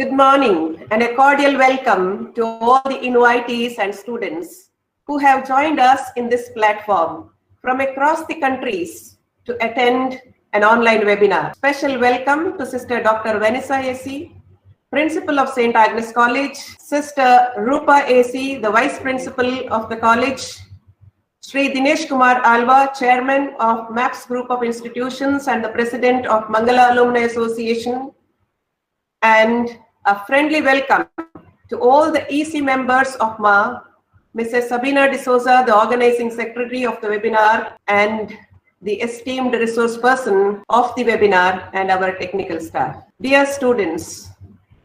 Good morning and a cordial welcome to all the invitees and students who have joined us in this platform from across the countries to attend an online webinar. Special welcome to Sister Dr. Vanessa A.C., Principal of St Agnes College, Sister Rupa A.C., the Vice Principal of the college, Sri Dinesh Kumar Alva, Chairman of MAPS Group of Institutions and the President of Mangala Alumni Association, and a friendly welcome to all the EC members of MAA, Mrs. Sabina D'Souza, the Organizing Secretary of the webinar, and the esteemed resource person of the webinar and our technical staff. Dear students,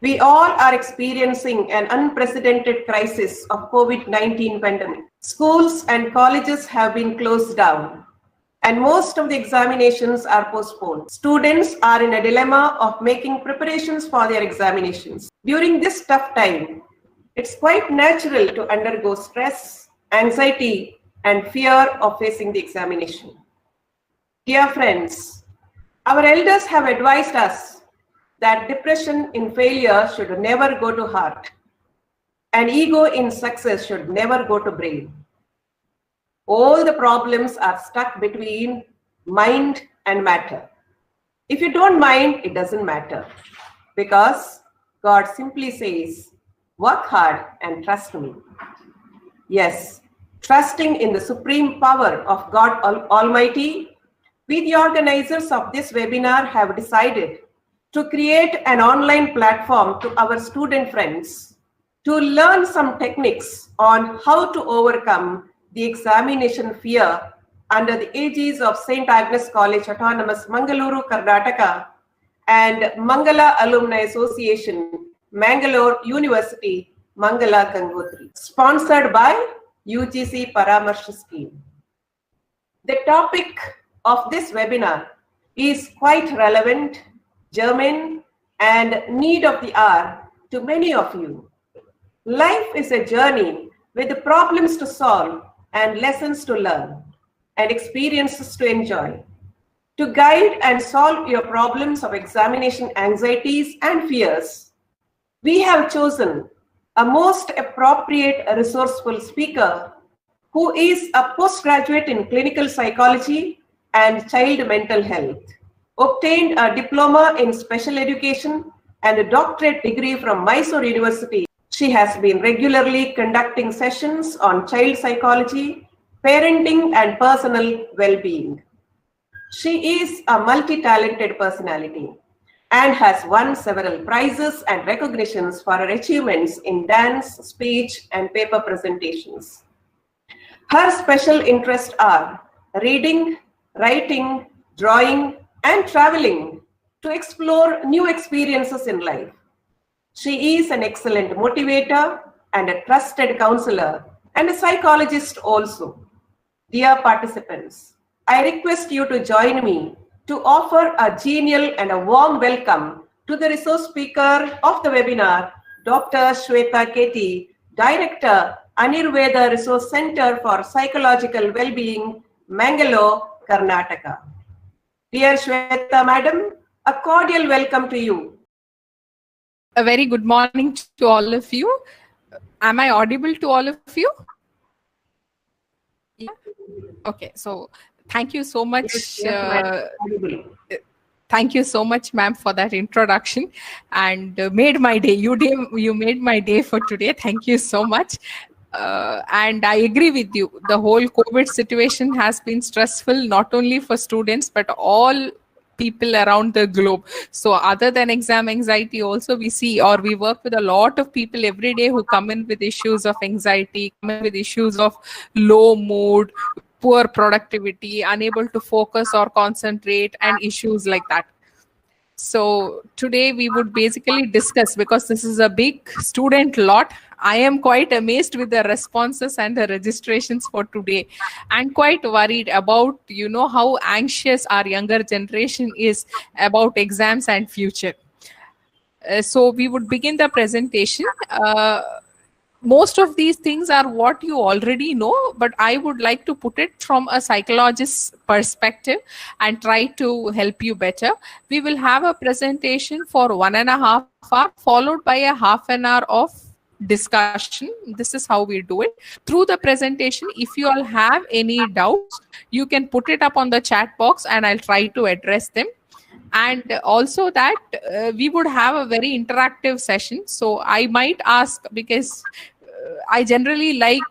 we all are experiencing an unprecedented crisis of COVID-19 pandemic. Schools and colleges have been closed down, and most of the examinations are postponed. Students are in a dilemma of making preparations for their examinations. During this tough time, it's quite natural to undergo stress, anxiety, and fear of facing the examination. Dear friends, our elders have advised us that depression in failure should never go to heart, and ego in success should never go to brain. All the problems are stuck between mind and matter. If you don't mind, it doesn't matter, because God simply says, work hard and trust me. Yes, trusting in the supreme power of God Almighty, we the organizers of this webinar have decided to create an online platform to our student friends to learn some techniques on how to overcome the examination fear under the aegis of St Agnes College Autonomous Mangaluru, Karnataka and Mangala Alumni Association, Mangalore University, Mangala Gangotri, sponsored by UGC Paramarsha Scheme. The topic of this webinar is quite relevant, germane, and need of the hour to many of you. Life is a journey with problems to solve and lessons to learn and experiences to enjoy. To guide and solve your problems of examination anxieties and fears, we have chosen a most appropriate resourceful speaker who is a postgraduate in clinical psychology and child mental health, obtained a diploma in special education and a doctorate degree from Mysore University. She has been regularly conducting sessions on child psychology, parenting, and personal well-being. She is a multi-talented personality and has won several prizes and recognitions for her achievements in dance, speech, and paper presentations. Her special interests are reading, writing, drawing, and traveling to explore new experiences in life. She is an excellent motivator and a trusted counselor and a psychologist also. Dear participants, I request you to join me to offer a genial and a warm welcome to the resource speaker of the webinar, Dr. Shweta Keti, Director, Anirveda Resource Center for Psychological Wellbeing, Mangalore, Karnataka. Dear Shweta Madam, a cordial welcome to you. A very good morning to all of you. Am I audible to all of you? Yeah. Okay, so thank you so much. Thank you so much, ma'am, for that introduction and made my day. You made my day for today. Thank you so much. And I agree with you. The whole COVID situation has been stressful, not only for students, but all people around the globe. So other than exam anxiety, also we see or we work with a lot of people every day who come in with issues of anxiety, come in with issues of low mood, poor productivity, unable to focus or concentrate, and issues like that. So today we would basically discuss, because this is a big student lot, I am quite amazed with the responses and the registrations for today, and quite worried about, how anxious our younger generation is about exams and future. So we would begin the presentation. most of these things are what you already know, but I would like to put it from a psychologist's perspective and try to help you better. We will have a presentation for 1.5 hours, followed by a half an hour of discussion. This is how we do it. Through the presentation, if you all have any doubts, you can put it up on the chat box and I'll try to address them. And also that we would have a very interactive session. So I might ask, because I generally like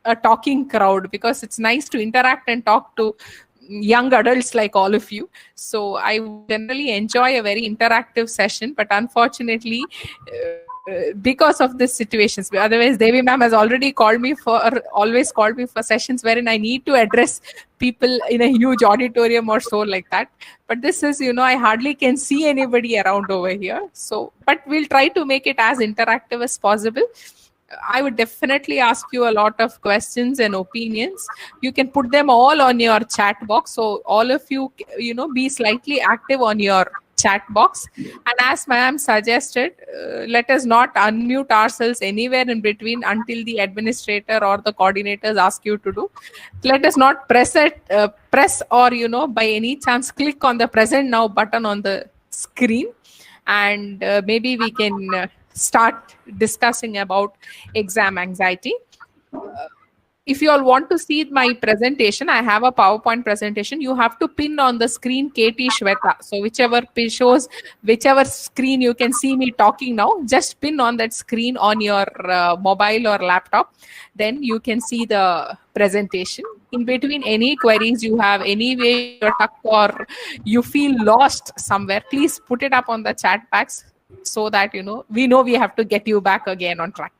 a talking crowd, because it's nice to interact and talk to young adults like all of you. So I generally enjoy a very interactive session, but unfortunately, because of this situations, otherwise Devi ma'am has already always called me for sessions wherein I need to address people in a huge auditorium or so like that. But this is, I hardly can see anybody around over here. So, but we'll try to make it as interactive as possible. I would definitely ask you a lot of questions and opinions. You can put them all on your chat box. So all of you, be slightly active on your chat box. And as ma'am suggested, let us not unmute ourselves anywhere in between until the administrator or the coordinators ask you to do. Let us not press or, by any chance click on the present now button on the screen. And maybe we can start discussing about exam anxiety. If you all want to see my presentation, I have a PowerPoint presentation. You have to pin on the screen KT Shweta. So whichever screen you can see me talking now, just pin on that screen on your mobile or laptop. Then you can see the presentation. In between, any queries you have, any way you're stuck or you feel lost somewhere, please put it up on the chat box so that, we know we have to get you back again on track.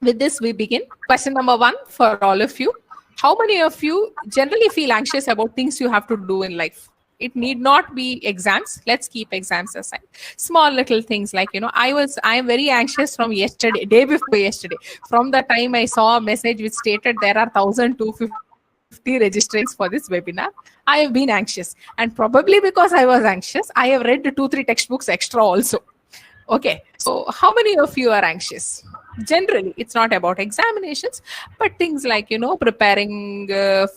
With this, we begin. Question number 1 for all of you. How many of you generally feel anxious about things you have to do in life? It need not be exams. Let's keep exams aside. Small little things like, I am very anxious from yesterday, day before yesterday. From the time I saw a message which stated there are 1,250 registrants for this webinar, I have been anxious. And probably because I was anxious, I have read 2-3 textbooks extra also. Okay, so how many of you are anxious? Generally, it's not about examinations, but things like, preparing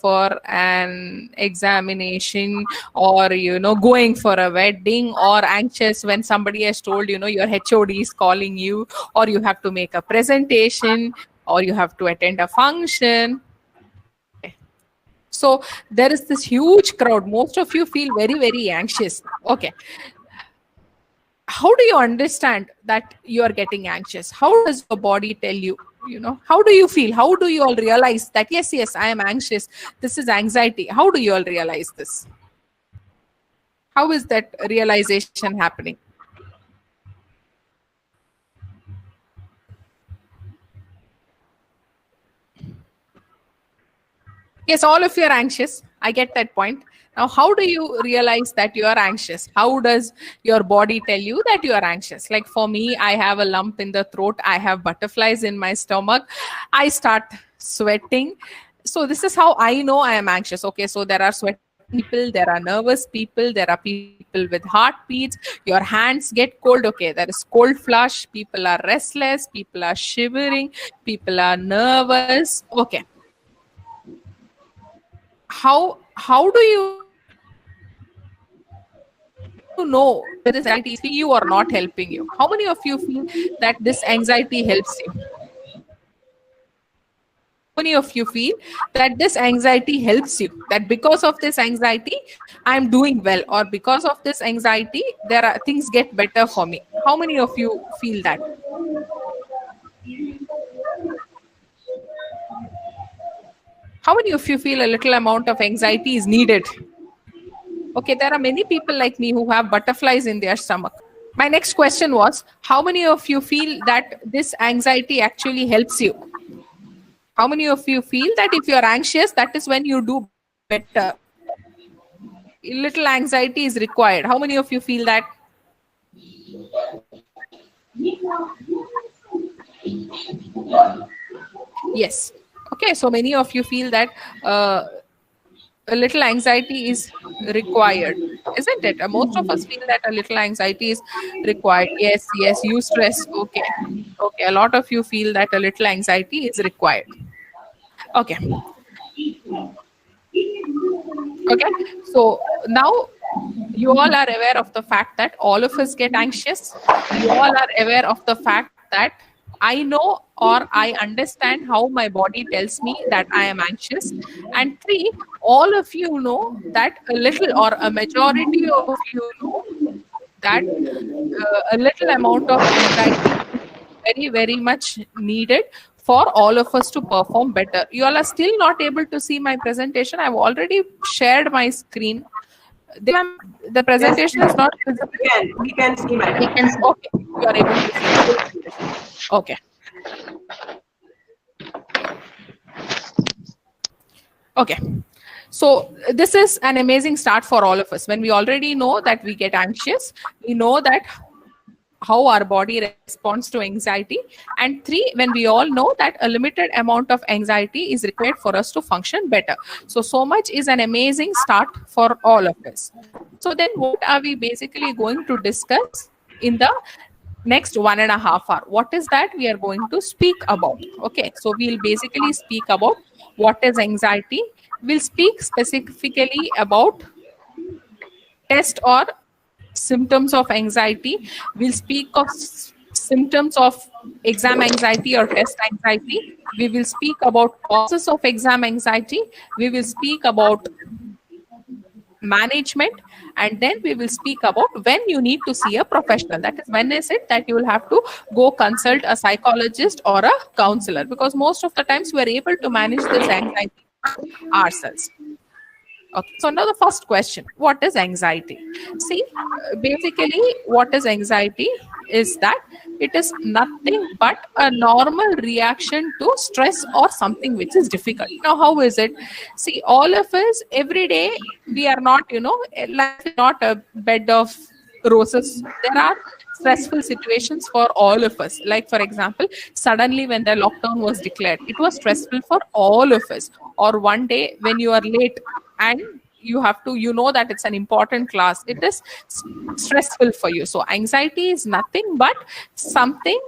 for an examination, or, going for a wedding, or anxious when somebody has told, your HOD is calling you, or you have to make a presentation, or you have to attend a function. So there is this huge crowd. Most of you feel very, very anxious. Okay. How do you understand that you are getting anxious? How does your body tell you? How do you feel? How do you all realize that, yes, I am anxious. This is anxiety. How do you all realize this? How is that realization happening? Yes, all of you are anxious. I get that point. Now, how do you realize that you are anxious? How does your body tell you that you are anxious? Like for me, I have a lump in the throat. I have butterflies in my stomach. I start sweating. So this is how I know I am anxious. Okay, so there are sweating people, there are nervous people, there are people with heartbeats. Your hands get cold. Okay, there is cold flush. People are restless. People are shivering. People are nervous. Okay. How do you know that this anxiety is helping you or not helping you? How many of you feel that this anxiety helps you? How many of you feel that this anxiety helps you? That because of this anxiety, I'm doing well, or because of this anxiety, there are things get better for me. How many of you feel that? How many of you feel a little amount of anxiety is needed? Okay, there are many people like me who have butterflies in their stomach. My next question was, how many of you feel that this anxiety actually helps you? How many of you feel that if you're anxious, that is when you do better? Little anxiety is required. How many of you feel that? Yes. Okay, so many of you feel that a little anxiety is required, isn't it? Most of us feel that a little anxiety is required. Yes, eustress. Okay. Okay, a lot of you feel that a little anxiety is required. Okay. Okay. So now you all are aware of the fact that all of us get anxious. You all are aware of the fact that I know or I understand how my body tells me that I am anxious. And three, all of you know that a little or a majority of you know that a little amount of anxiety is very, very much needed for all of us to perform better. You all are still not able to see my presentation. I've already shared my screen. The Yes, presentation is not visible. we can see, madam. Okay, you are able to see. Okay. Okay. So this is an amazing start for all of us. When we already know that we get anxious, we know that how our body responds to anxiety. And three, when we all know that a limited amount of anxiety is required for us to function better. So much is an amazing start for all of us. So then what are we basically going to discuss in the next 1.5 hours? What is that we are going to speak about? Okay, so we'll basically speak about what is anxiety. We'll speak specifically about test or symptoms of anxiety. We'll speak of symptoms of exam anxiety or test anxiety. We will speak about causes of exam anxiety. We will speak about management, and then we will speak about when you need to see a professional. That is, when is it that you will have to go consult a psychologist or a counselor, because most of the times we are able to manage this anxiety ourselves. Okay, so now the first question, what is anxiety? See, basically what is anxiety is that it is nothing but a normal reaction to stress or something which is difficult. Now, how is it? See, all of us, every day, we are not, life is not a bed of roses. There are stressful situations for all of us. Like, for example, suddenly when the lockdown was declared, it was stressful for all of us. Or one day when you are late and you have to, that it's an important class, it is stressful for you. So anxiety is nothing but something,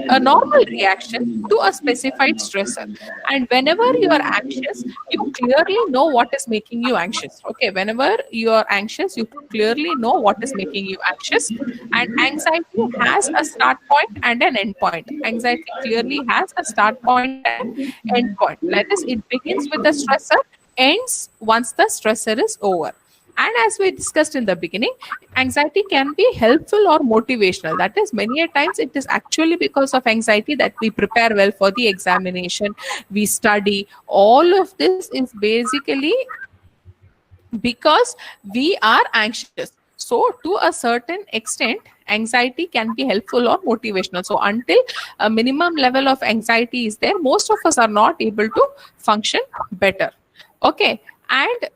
a normal reaction to a specified stressor. And whenever you are anxious, you clearly know what is making you anxious. Okay, whenever you are anxious, you clearly know what is making you anxious. And anxiety has a start point and an end point. Anxiety clearly has a start point and end point. That is, it begins with the stressor, ends once the stressor is over. And as we discussed in the beginning, anxiety can be helpful or motivational. That is, many a times it is actually because of anxiety that we prepare well for the examination, we study. All of this is basically because we are anxious. So to a certain extent, anxiety can be helpful or motivational. So until a minimum level of anxiety is there, most of us are not able to function better. Okay, and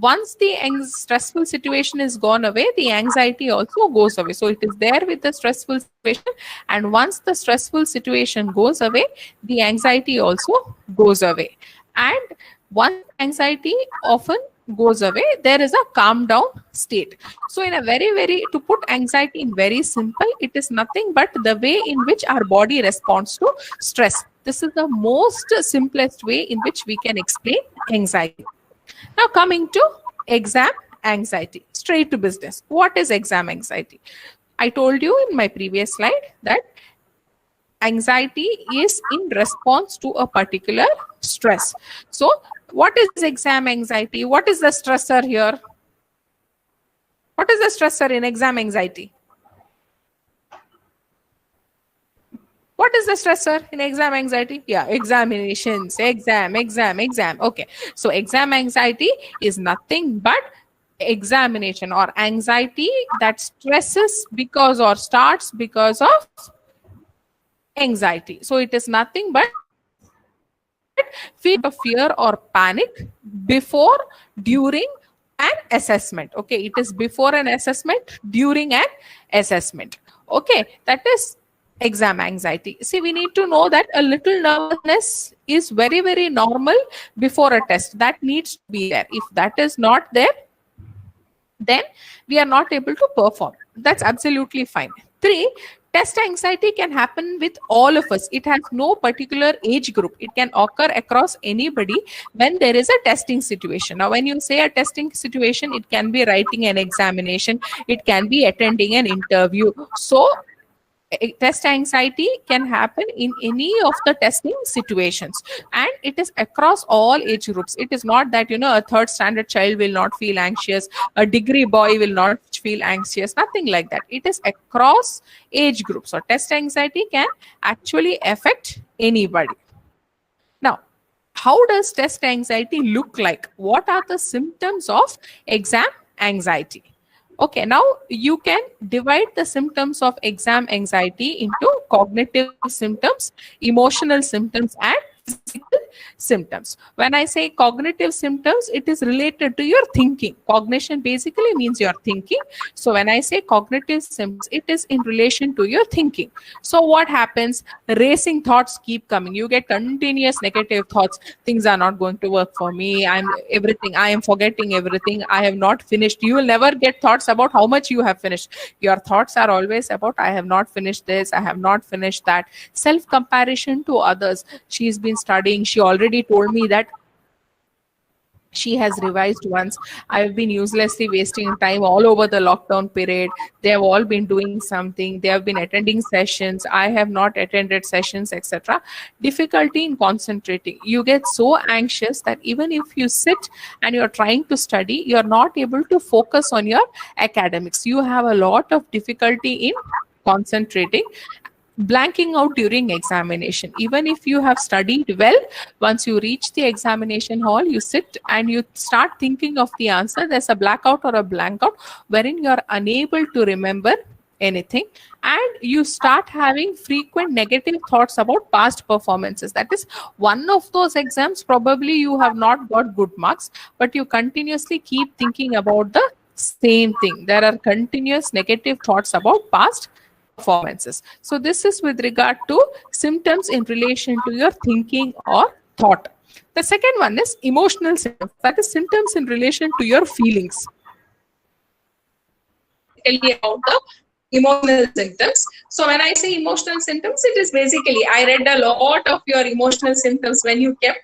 once the stressful situation is gone away, the anxiety also goes away. So it is there with the stressful situation, and once the stressful situation goes away, the anxiety also goes away. And once anxiety often goes away, there is a calm down state. So in a to put anxiety in very simple, it is nothing but the way in which our body responds to stress. This is the most simplest way in which we can explain anxiety. Now coming to exam anxiety, straight to business. What is exam anxiety? I told you in my previous slide that anxiety is in response to a particular stress. So what is exam anxiety? What is the stressor here? What is the stressor in exam anxiety? What is the stressor in exam anxiety? Yeah, examinations, exam. Okay, so exam anxiety is nothing but examination or anxiety that stresses because or starts because of anxiety. So it is nothing but fear or panic before, during an assessment. Okay, it is before an assessment, during an assessment. Okay, that is exam anxiety. See, we need to know that a little nervousness is very normal before a test. That needs to be there. If that is not there, then we are not able to perform. That's absolutely fine. 3, Test anxiety can happen with all of us. It has no particular age group. It can occur across anybody when there is a testing situation. Now, when you say a testing situation, it can be writing an examination, it can be attending an interview. So test anxiety can happen in any of the testing situations, and it is across all age groups. It is not that, a third standard child will not feel anxious, a degree boy will not feel anxious, nothing like that. It is across age groups. So test anxiety can actually affect anybody. Now, how does test anxiety look like? What are the symptoms of exam anxiety? Okay, now you can divide the symptoms of exam anxiety into cognitive symptoms, emotional symptoms, and physical symptoms. When I say cognitive symptoms, it is related to your thinking. Cognition basically means your thinking. So when I say cognitive symptoms, it is in relation to your thinking. So what happens? Racing thoughts keep coming. You get continuous negative thoughts. Things are not going to work for me. I am forgetting everything. I have not finished. You will never get thoughts about how much you have finished. Your thoughts are always about, I have not finished this, I have not finished that. Self comparison to others. She's been studying. She already told me that she has revised once. I've been uselessly wasting time all over the lockdown period. They have all been doing something. They have been attending sessions. I have not attended sessions, etc. Difficulty in concentrating. You get so anxious that even if you sit and you're trying to study, you're not able to focus on your academics. You have a lot of difficulty in concentrating. Blanking out during examination. Even if you have studied well, once you reach the examination hall, you sit and you start thinking of the answer, there's a blackout or a blank out wherein you're unable to remember anything, and you start having frequent negative thoughts about past performances. That is one of those exams probably you have not got good marks, but you continuously keep thinking about the same thing. There are continuous negative thoughts about past performances. So this is with regard to symptoms in relation to your thinking or thought. The second one is emotional symptoms. That is symptoms in relation to your feelings. About the emotional symptoms. So when I say emotional symptoms, it is basically, I read a lot of your emotional symptoms when you kept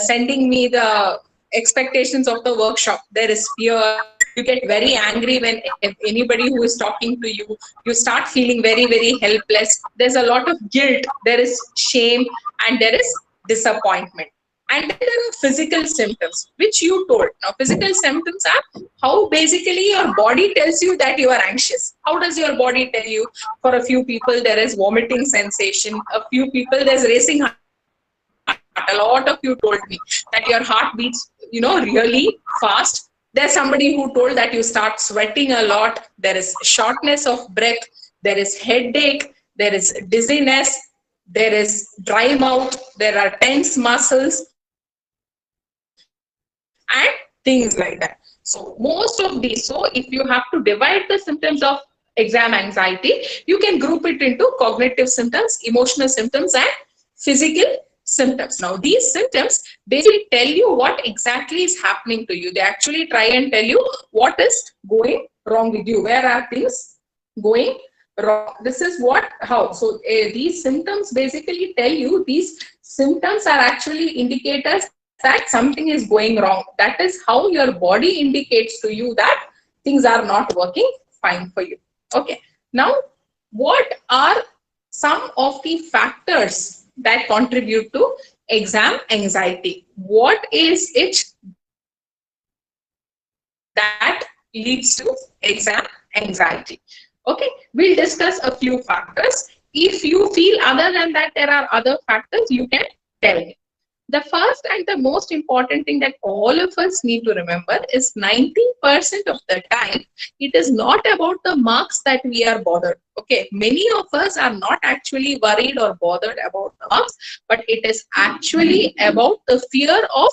sending me the expectations of the workshop. There is fear. You get very angry when anybody who is talking to you, you start feeling very, very helpless. There's a lot of guilt, there is shame, and there is disappointment. And then there are physical symptoms, which you told. Now, physical symptoms are how basically your body tells you that you are anxious. How does your body tell you? For a few people, there is vomiting sensation. A few people, there's racing heart. A lot of you told me that your heart beats, really fast. There's somebody who told that you start sweating a lot. There is shortness of breath. There is headache. There is dizziness. There is dry mouth. There are tense muscles and things like that. So most of these, so if you have to divide the symptoms of exam anxiety, you can group it into cognitive symptoms, emotional symptoms, and physical symptoms. Now, these symptoms basically tell you what exactly is happening to you. They actually try and tell you what is going wrong with you. Where are things going wrong? This is how. So, these symptoms basically tell you, these symptoms are actually indicators that something is going wrong. That is how your body indicates to you that things are not working fine for you. Okay. Now, what are some of the factors that contribute to exam anxiety? What is it that leads to exam anxiety? Okay, we'll discuss a few factors. If you feel other than that there are other factors, you can tell me. The first and the most important thing that all of us need to remember is 90% of the time, it is not about the marks that we are bothered. Okay, many of us are not actually worried or bothered about the marks, but it is actually about the fear of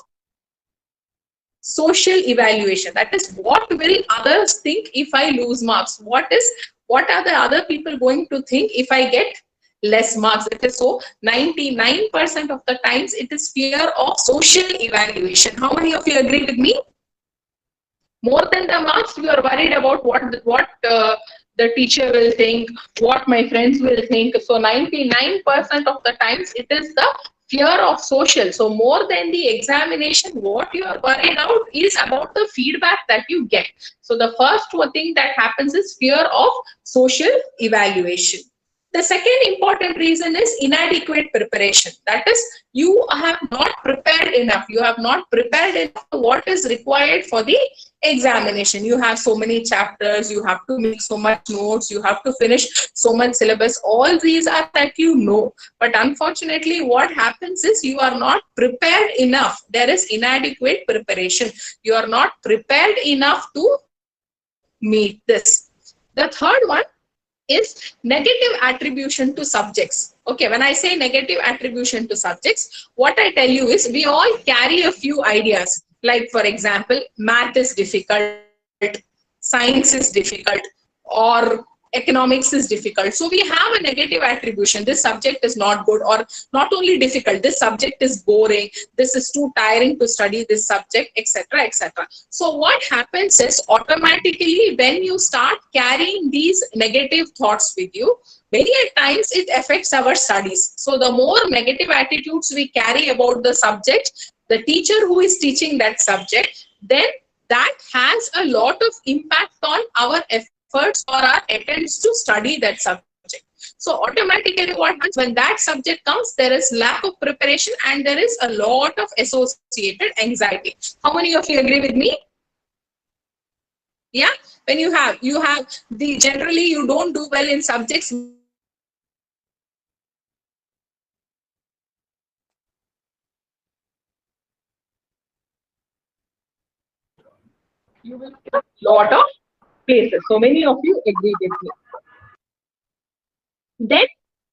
social evaluation. That is, what will others think if I lose marks? What are the other people going to think if I get less marks? It is so 99% of the times it is fear of social evaluation. How many of you agree with me? More than the marks, you are worried about what the teacher will think, what my friends will think. So 99% of the times it is the fear of social. So more than the examination, what you are worried about is about the feedback that you get. So the first thing that happens is fear of social evaluation. The second important reason is inadequate preparation. That is, you have not prepared enough. You have not prepared enough what is required for the examination. You have so many chapters, you have to make so much notes, you have to finish so much syllabus. All these are that you know. But unfortunately, what happens is you are not prepared enough. There is inadequate preparation. You are not prepared enough to meet this. The third one is negative attribution to subjects. Okay, when I say negative attribution to subjects, what I tell you is we all carry a few ideas. Like, for example, math is difficult, science is difficult, or economics is difficult. So we have a negative attribution. This subject is not good, or not only difficult, this subject is boring, this is too tiring to study this subject, etc., etc. So what happens is, automatically when you start carrying these negative thoughts with you, many times it affects our studies. So the more negative attitudes we carry about the subject, the teacher who is teaching that subject, then that has a lot of impact on our efforts or our attempts to study that subject. So automatically what happens, when that subject comes, there is lack of preparation and there is a lot of associated anxiety. How many of you agree with me? Yeah, when you have the, generally you don't do well in subjects where you have a lot of anxiety, you will get a lot of depression, you will get a lot of places. So many of you agree with me. Then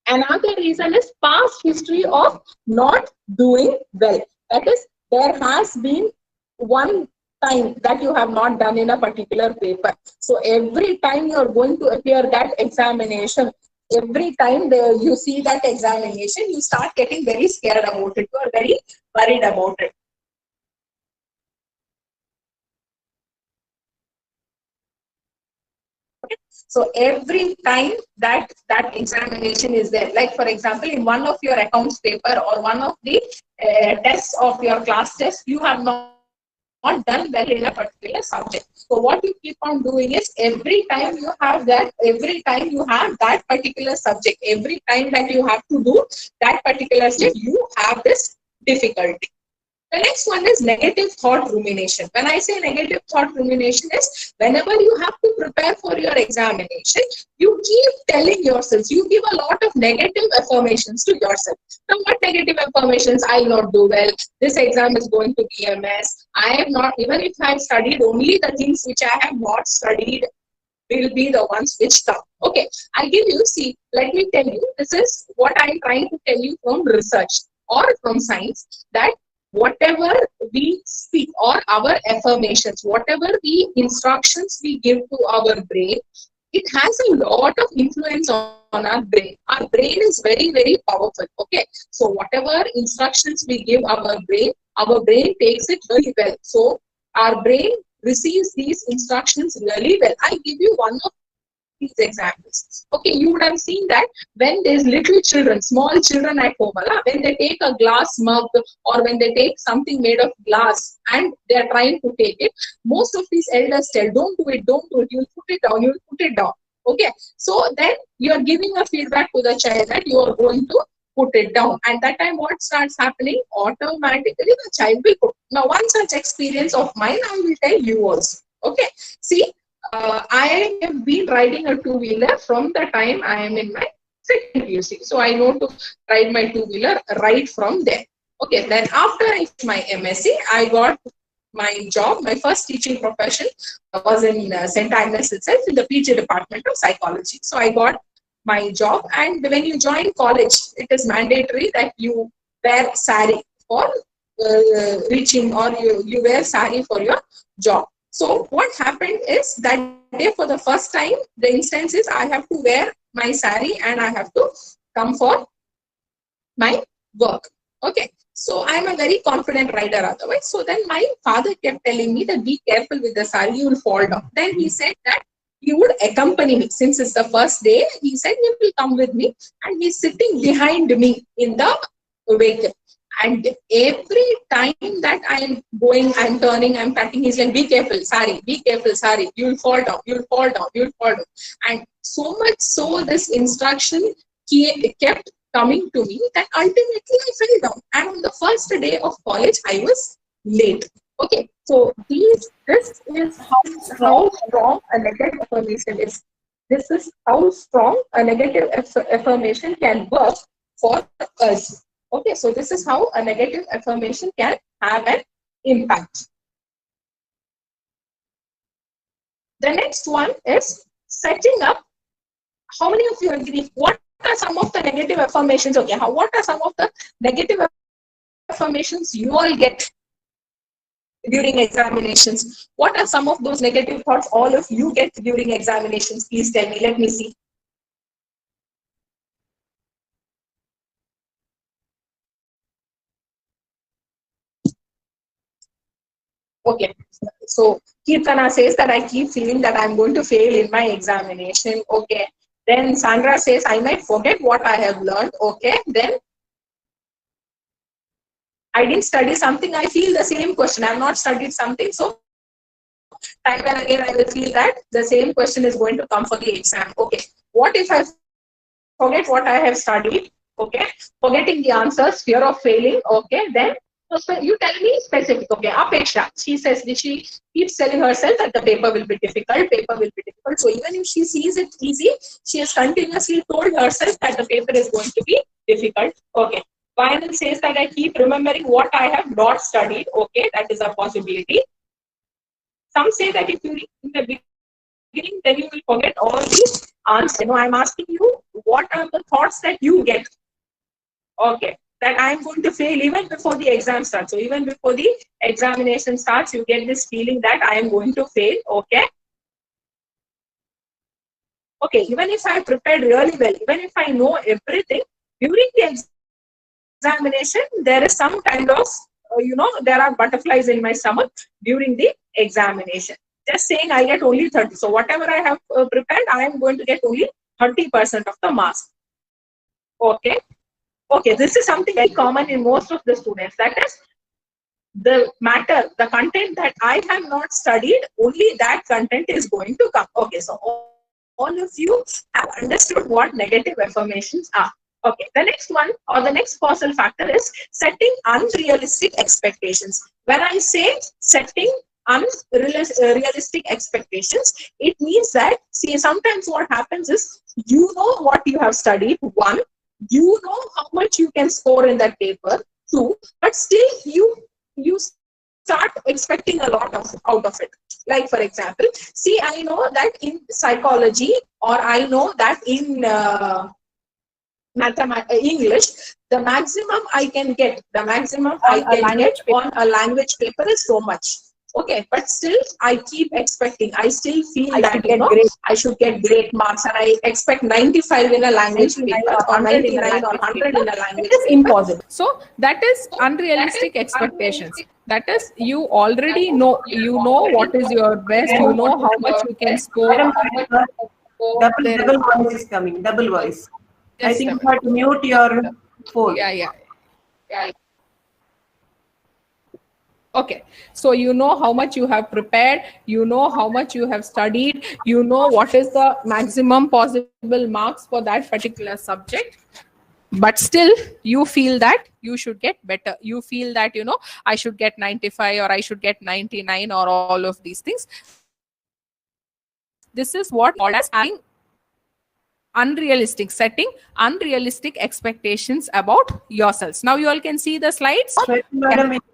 another reason is past history of not doing well. That is, there has been one time that you have not done in a particular paper. So every time you are going to appear that examination, every time you see that examination, you start getting very scared about it. You are very worried about it. So every time that examination is there, like for example, in one of your accounts paper or one of the tests of your class test, you have not done well in a particular subject. So what you keep on doing is, every time you have that particular subject, every time that you have to do that particular subject, you have this difficulty. The next one is negative thought rumination. When I say negative thought rumination is, whenever you have to prepare for your examination, you keep telling yourself, you give a lot of negative affirmations to yourself. Now, what negative affirmations? I will not do well. This exam is going to be a mess. I have not, even if I have studied, only the things which I have not studied will be the ones which come. Okay, I give you, see, let me tell you, this is what I am trying to tell you from research or from science, that whatever we speak or our affirmations, whatever the instructions we give to our brain, it has a lot of influence on our brain. Our brain is very, very powerful. Okay, so whatever instructions we give our brain takes it really well. So our brain receives these instructions really well. I give you one of these examples. Okay, you would have seen that when there's little children, small children at home, when they take a glass mug or when they take something made of glass and they're trying to take it, most of these elders tell, don't do it, don't do it, you'll put it down, you'll put it down. Okay, so then you're giving a feedback to the child that you are going to put it down. And that time what starts happening? Automatically the child will put. Now, one such experience of mine, I will tell you also. Okay, see, I have been riding a two-wheeler from the time I am in my second PUC. So I know to ride my two-wheeler right from there. Okay, then after I finished my MSc, I got my job. My first teaching profession was in St Agnes itself, in the PG department of psychology. So I got my job, and when you join college, it is mandatory that you wear sari for reaching, or you wear sari for your job. So what happened is, that day for the first time, the instance is, I have to wear my sari and I have to come for my work. Okay, so I'm a very confident rider otherwise. So then my father kept telling me that be careful with the sari, you will fall down. Then he said that he would accompany me. Since it's the first day, he said he will come with me, and he's sitting behind me in the vehicle. And every time that I'm going, I'm turning, I'm cutting, he's like, be careful, sorry, you'll fall down, you'll fall down, you'll fall down. And so much so, this instruction he kept coming to me that ultimately I fell down. And on the first day of college, I was late. Okay, so this is how strong a negative affirmation is. This is how strong a negative affirmation can work for us. Okay, so this is how a negative affirmation can have an impact. The next one is setting up. How many of you agree? What are some of the negative affirmations? Okay, what are some of the negative affirmations you all get during examinations? What are some of those negative thoughts all of you get during examinations? Please tell me. Let me see. Okay, so Kirtana says that I keep feeling that I'm going to fail in my examination. Okay, then Sandra says I might forget what I have learned. Okay, then I didn't study something, I feel the same question. I have not studied something, so time and again I will feel that the same question is going to come for the exam. Okay, what if I forget what I have studied? Okay, forgetting the answers, fear of failing. Okay, then you tell me specific. Okay, Apeksha, she says she keeps telling herself that the paper will be difficult, So even if she sees it easy, she has continuously told herself that the paper is going to be difficult. Okay. Vinyl says that I keep remembering what I have not studied. Okay, that is a possibility. Some say that if you read in the beginning, then you will forget all the answers. I'm asking you, what are the thoughts that you get? Okay, that I am going to fail even before the exam starts. So even before the examination starts, you get this feeling that I am going to fail. Okay. Okay, even if I prepared really well, even if I know everything, during the examination, there is some kind of, there are butterflies in my stomach during the examination. Just saying I get only 30. So whatever I have prepared, I am going to get only 30% of the marks. Okay. Okay, this is something very common in most of the students. That is, the matter, the content that I have not studied, only that content is going to come. Okay, so all of you have understood what negative affirmations are. Okay, the next one or the next causal factor is setting unrealistic expectations. When I say setting unrealistic expectations, it means that, see, sometimes what happens is, you know what you have studied, one, you know how much you can score in that paper, two, but still you start expecting a lot out of it. Like, for example, see, I know that in psychology, or I know that in English, the maximum I can get on a language paper is so much. Okay, but still I keep expecting. I still feel that I should get great marks, and I expect 95 in a language paper, or 99 or 100 in a language paper. It is impossible. So that is unrealistic expectations. That is, you already know. You know what is your best. You know how much you can score. Double voice is coming. Double voice. I think you have to mute your phone. Yeah. Okay, so you know how much you have prepared, you know how much you have studied, you know what is the maximum possible marks for that particular subject, but still you feel that you should get better. You feel that, I should get 95 or I should get 99 or all of these things. This is what called as having setting unrealistic expectations about yourselves. Now you all can see the slides.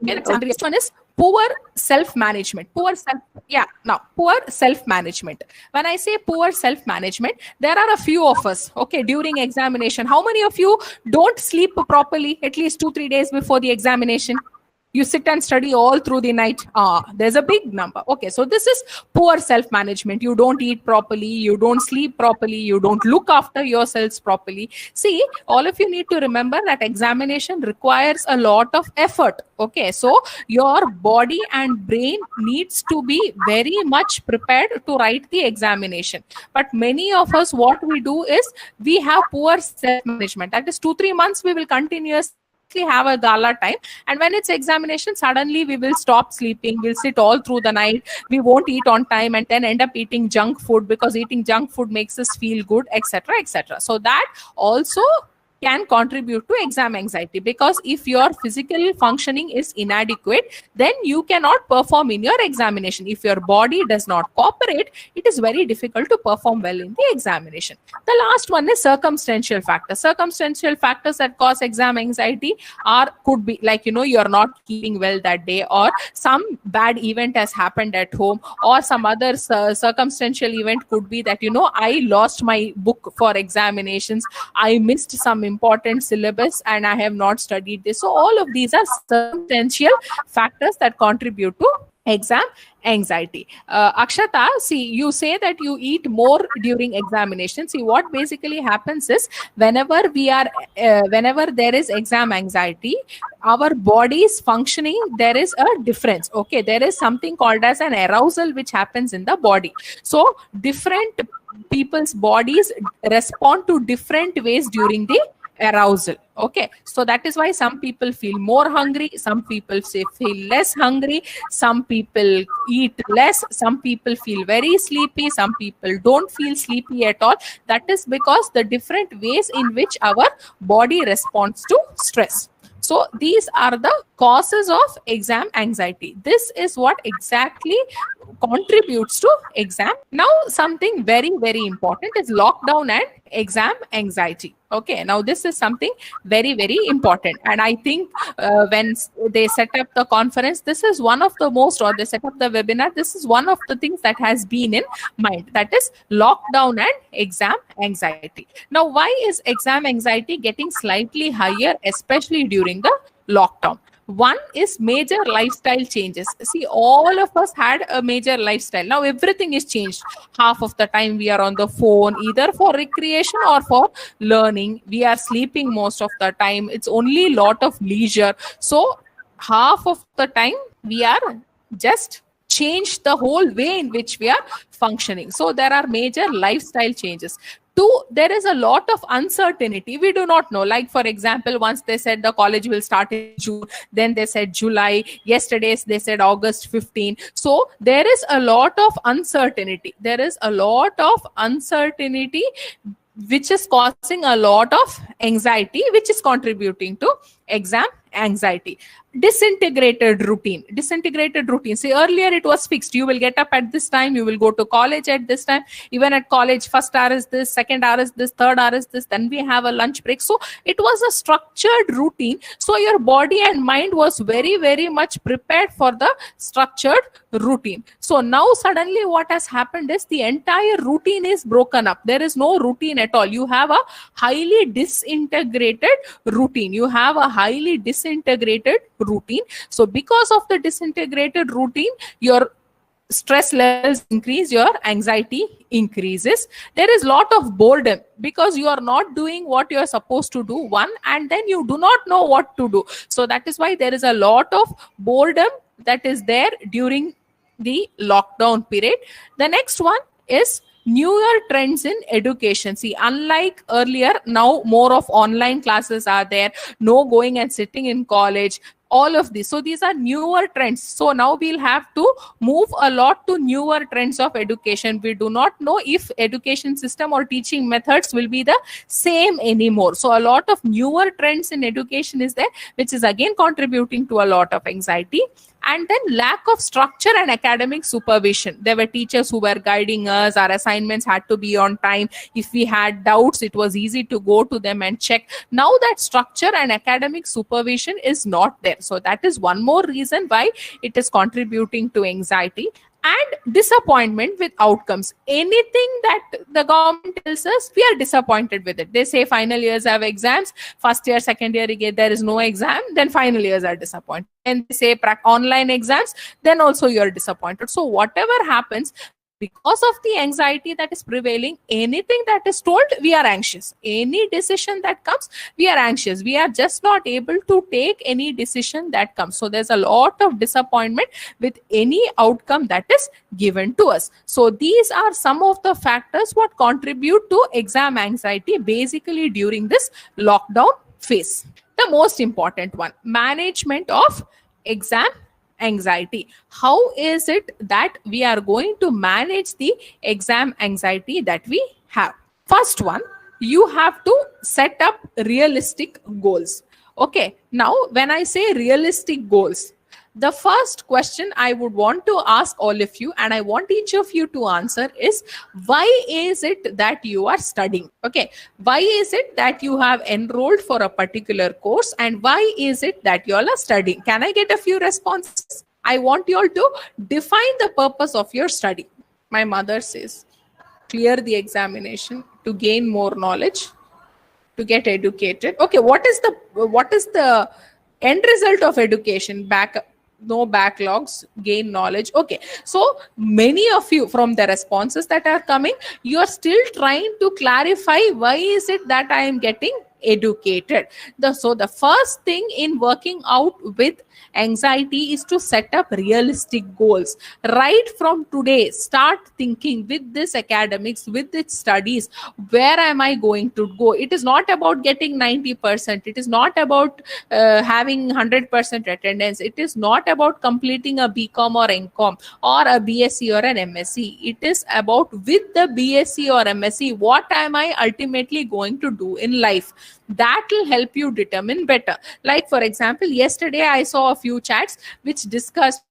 Next one is poor self-management. Poor self-management. When I say poor self-management, there are a few of us, okay, during examination. How many of you don't sleep properly at least 2-3 days before the examination? You sit and study all through the night. There's a big number. Okay, so this is poor self-management. You don't eat properly, you don't sleep properly, you don't look after yourselves properly. See, all of you need to remember that examination requires a lot of effort. Okay, so your body and brain needs to be very much prepared to write the examination. But many of us, what we do is we have poor self-management. That is 2-3 months we will continuously have a gala time, and when it's examination, suddenly we will stop sleeping, we'll sit all through the night, we won't eat on time, and then end up eating junk food because eating junk food makes us feel good, etc., etc. So that also can contribute to exam anxiety, because if your physical functioning is inadequate, then you cannot perform in your examination. If your body does not cooperate, it is very difficult to perform well in the examination. The last one is circumstantial factors. Circumstantial factors that cause exam anxiety could be like, you're not keeping well that day, or some bad event has happened at home, or some other circumstantial event could be that, I lost my book for examinations, I missed some important syllabus and I have not studied this. So all of these are circumstantial factors that contribute to exam anxiety. Akshata, see, you say that you eat more during examination. See, what basically happens is whenever there is exam anxiety, our body's functioning, there is a difference. Okay, there is something called as an arousal which happens in the body. So different people's bodies respond to different ways during the arousal. Okay, so that is why some people feel more hungry, some people feel less hungry, some people eat less, some people feel very sleepy, some people don't feel sleepy at all. That is because the different ways in which our body responds to stress. So these are the causes of exam anxiety. This is what exactly contributes to exam. Now, something very, very important is lockdown and exam anxiety. Okay, now this is something very, very important. And I think when they set up the conference, this is one of the most, or they set up the webinar, this is one of the things that has been in mind. That is lockdown and exam anxiety. Now, why is exam anxiety getting slightly higher, especially during the lockdown? One is major lifestyle changes. See, all of us had a major lifestyle. Now everything is changed. Half of the time we are on the phone, either for recreation or for learning. We are sleeping most of the time. It's only a lot of leisure. So half of the time we are just changed the whole way in which we are functioning. So there are major lifestyle changes. Two, there is a lot of uncertainty. We do not know. Like, for example, once they said the college will start in June, then they said July. Yesterday, they said August 15. So there is a lot of uncertainty. There is a lot of uncertainty which is causing a lot of anxiety, which is contributing to exam anxiety. Disintegrated routine. See, earlier it was fixed. You will get up at this time, you will go to college at this time. Even at college, first hour is this, second hour is this, third hour is this, then we have a lunch break. So it was a structured routine. So your body and mind was very, very much prepared for the structured routine. So now suddenly what has happened is the entire routine is broken up. There is no routine at all. You have a highly disintegrated routine. You have a highly disintegrated routine. So because of the disintegrated routine, your stress levels increase, your anxiety increases. There is a lot of boredom because you are not doing what you are supposed to do, one, and then you do not know what to do. So that is why there is a lot of boredom that is there during the lockdown period. The next one is newer trends in education. See, unlike earlier, now more of online classes are there, no going and sitting in college, all of this. So these are newer trends. So now we'll have to move a lot to newer trends of education. We do not know if education system or teaching methods will be the same anymore. So a lot of newer trends in education is there, which is again contributing to a lot of anxiety. And then lack of structure and academic supervision. There were teachers who were guiding us. Our assignments had to be on time. If we had doubts, it was easy to go to them and check. Now that structure and academic supervision is not there. So that is one more reason why it is contributing to anxiety. and disappointment with outcomes. Anything that the government tells us, we are disappointed with it. They say final years have exams, first year, second year, again, there is no exam, then final years are disappointed. And they say online exams, then also you are disappointed. So whatever happens, because of the anxiety that is prevailing, anything that is told, we are anxious. Any decision that comes, we are anxious. We are just not able to take any decision that comes. So there's a lot of disappointment with any outcome that is given to us. So these are some of the factors what contribute to exam anxiety basically during this lockdown phase. The most important one, management of exam anxiety. How is it that we are going to manage the exam anxiety that we have? First one, you have to set up realistic goals. Okay, now when I say realistic goals, the first question I would want to ask all of you, and I want each of you to answer, is why is it that you are studying? Okay, why is it that you have enrolled for a particular course, and why is it that you all are studying? Can I get a few responses? I want you all to define the purpose of your study. My mother says, clear the examination, to gain more knowledge, to get educated. Okay, what is the end result of education? No backlogs, gain knowledge. Okay, so many of you, from the responses that are coming, you are still trying to clarify why is it that I am getting educated. So the first thing in working out with anxiety is to set up realistic goals. Right from today, start thinking with this academics, with its studies, where am I going to go? It is not about getting 90%. It is not about having 100% attendance. It is not about completing a BCom or NCom or a BSc or an MSc. It is about, with the BSc or MSc, what am I ultimately going to do in life? That will help you determine better. Like, for example, yesterday I saw a few chats which discussed,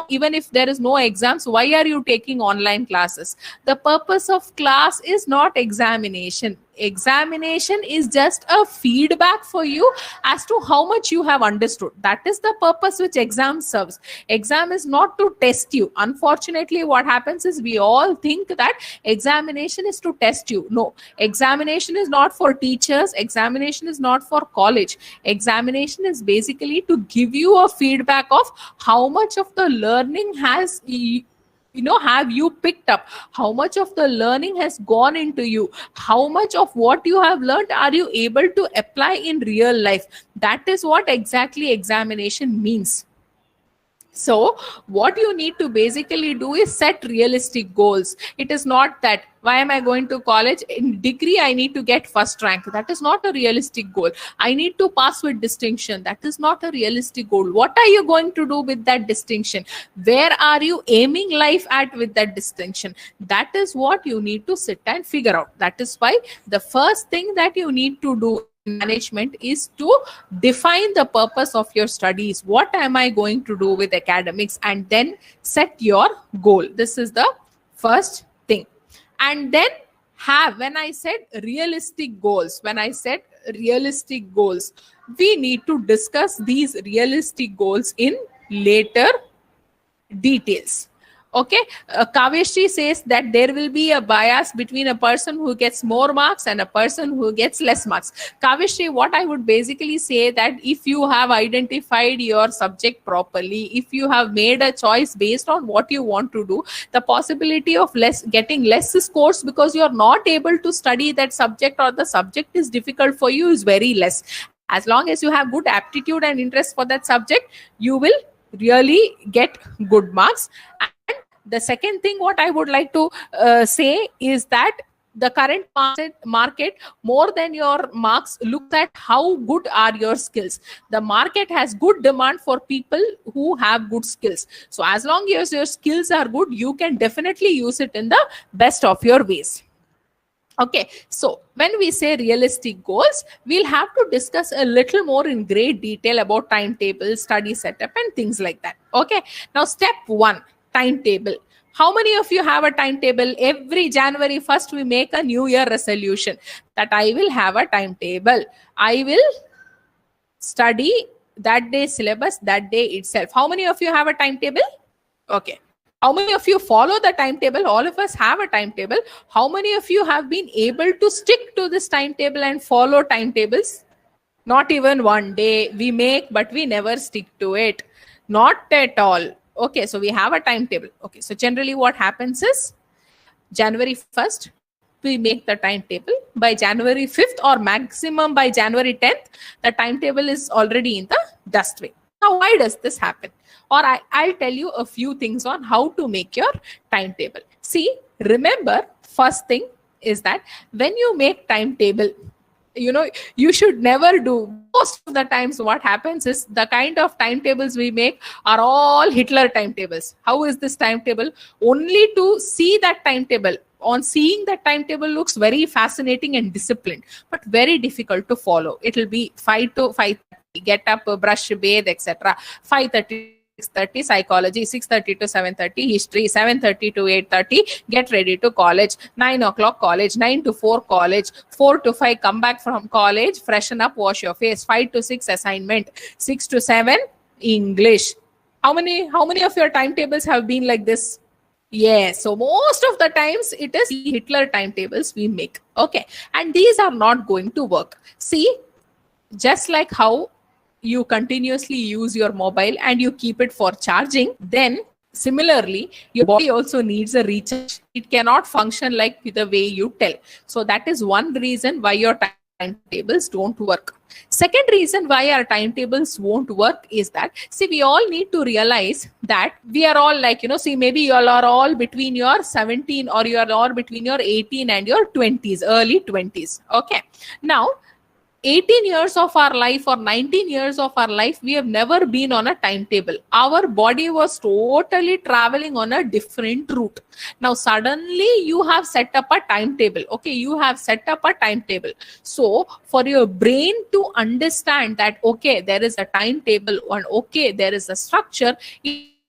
even if there is no exams, why are you taking online classes? The purpose of class is not examination. Examination is just a feedback for you as to how much you have understood. That is the purpose which exam serves. Exam is not to test you. Unfortunately, what happens is we all think that examination is to test you. No, examination is not for teachers. Examination is not for college. Examination is basically to give you a feedback of how much of the learning have you picked up, how much of the learning has gone into you, how much of what you have learned are you able to apply in real life. That is what exactly examination means. So what you need to basically do is set realistic goals. It is not that, why am I going to college? In degree, I need to get first rank. That is not a realistic goal. I need to pass with distinction. That is not a realistic goal. What are you going to do with that distinction? Where are you aiming life at with that distinction? That is what you need to sit and figure out. That is why the first thing that you need to do management is to define the purpose of your studies. What am I going to do with academics? And then set your goal. This is the first thing. And then when I said realistic goals, we need to discuss these realistic goals in later details. Okay, Kaveshri says that there will be a bias between a person who gets more marks and a person who gets less marks. Kaveshri, what I would basically say that if you have identified your subject properly, if you have made a choice based on what you want to do, the possibility of getting less scores because you are not able to study that subject or the subject is difficult for you is very less. As long as you have good aptitude and interest for that subject, you will really get good marks. The second thing what I would like to say is that the current market, more than your marks, looks at how good are your skills. The market has good demand for people who have good skills. So as long as your skills are good, you can definitely use it in the best of your ways. Okay, so when we say realistic goals, we'll have to discuss a little more in great detail about timetable, study setup and things like that. Okay, now step 1. Timetable. How many of you have a timetable? Every January 1st, we make a New Year resolution that I will have a timetable. I will study that day syllabus that day itself. How many of you have a timetable? Okay. How many of you follow the timetable? All of us have a timetable. How many of you have been able to stick to this timetable and follow timetables? Not even one day. We make, but we never stick to it. Not at all. Okay, so we have a timetable. Okay, so generally what happens is January 1st, we make the timetable. By January 5th or maximum by January 10th, the timetable is already in the dustbin. Now, why does this happen? Or I'll tell you a few things on how to make your timetable. See, remember, first thing is that when you make timetable, you should never do. Most of the times what happens is the kind of timetables we make are all Hitler timetables. How is this timetable? Only to see that timetable. On seeing that timetable looks very fascinating and disciplined, but very difficult to follow. It will be 5 to 5:30, get up, brush, bathe, etc. 5:30, 6:30 psychology, 6:30 to 7:30 history, 7:30 to 8:30 get ready to college, 9 o'clock college, 9 to 4 college, 4 to 5 come back from college, freshen up, wash your face, 5 to 6 assignment, 6 to 7 English. How many of your timetables have been like this? Yes, so most of the times it is Hitler timetables we make. Okay, and these are not going to work. See, just like how you continuously use your mobile and you keep it for charging, then similarly, your body also needs a recharge. It cannot function like the way you tell. So that is one reason why your timetables don't work. Second reason why our timetables won't work is that, see, we all need to realize that we are all like, see, maybe you all are all between your 17 or you are all between your 18 and your 20s, early 20s. Okay. Now, 18 years of our life or 19 years of our life, we have never been on a timetable. Our body was totally traveling on a different route. Now, suddenly you have set up a timetable. Okay, you have set up a timetable. So, for your brain to understand that, okay, there is a timetable and okay, there is a structure,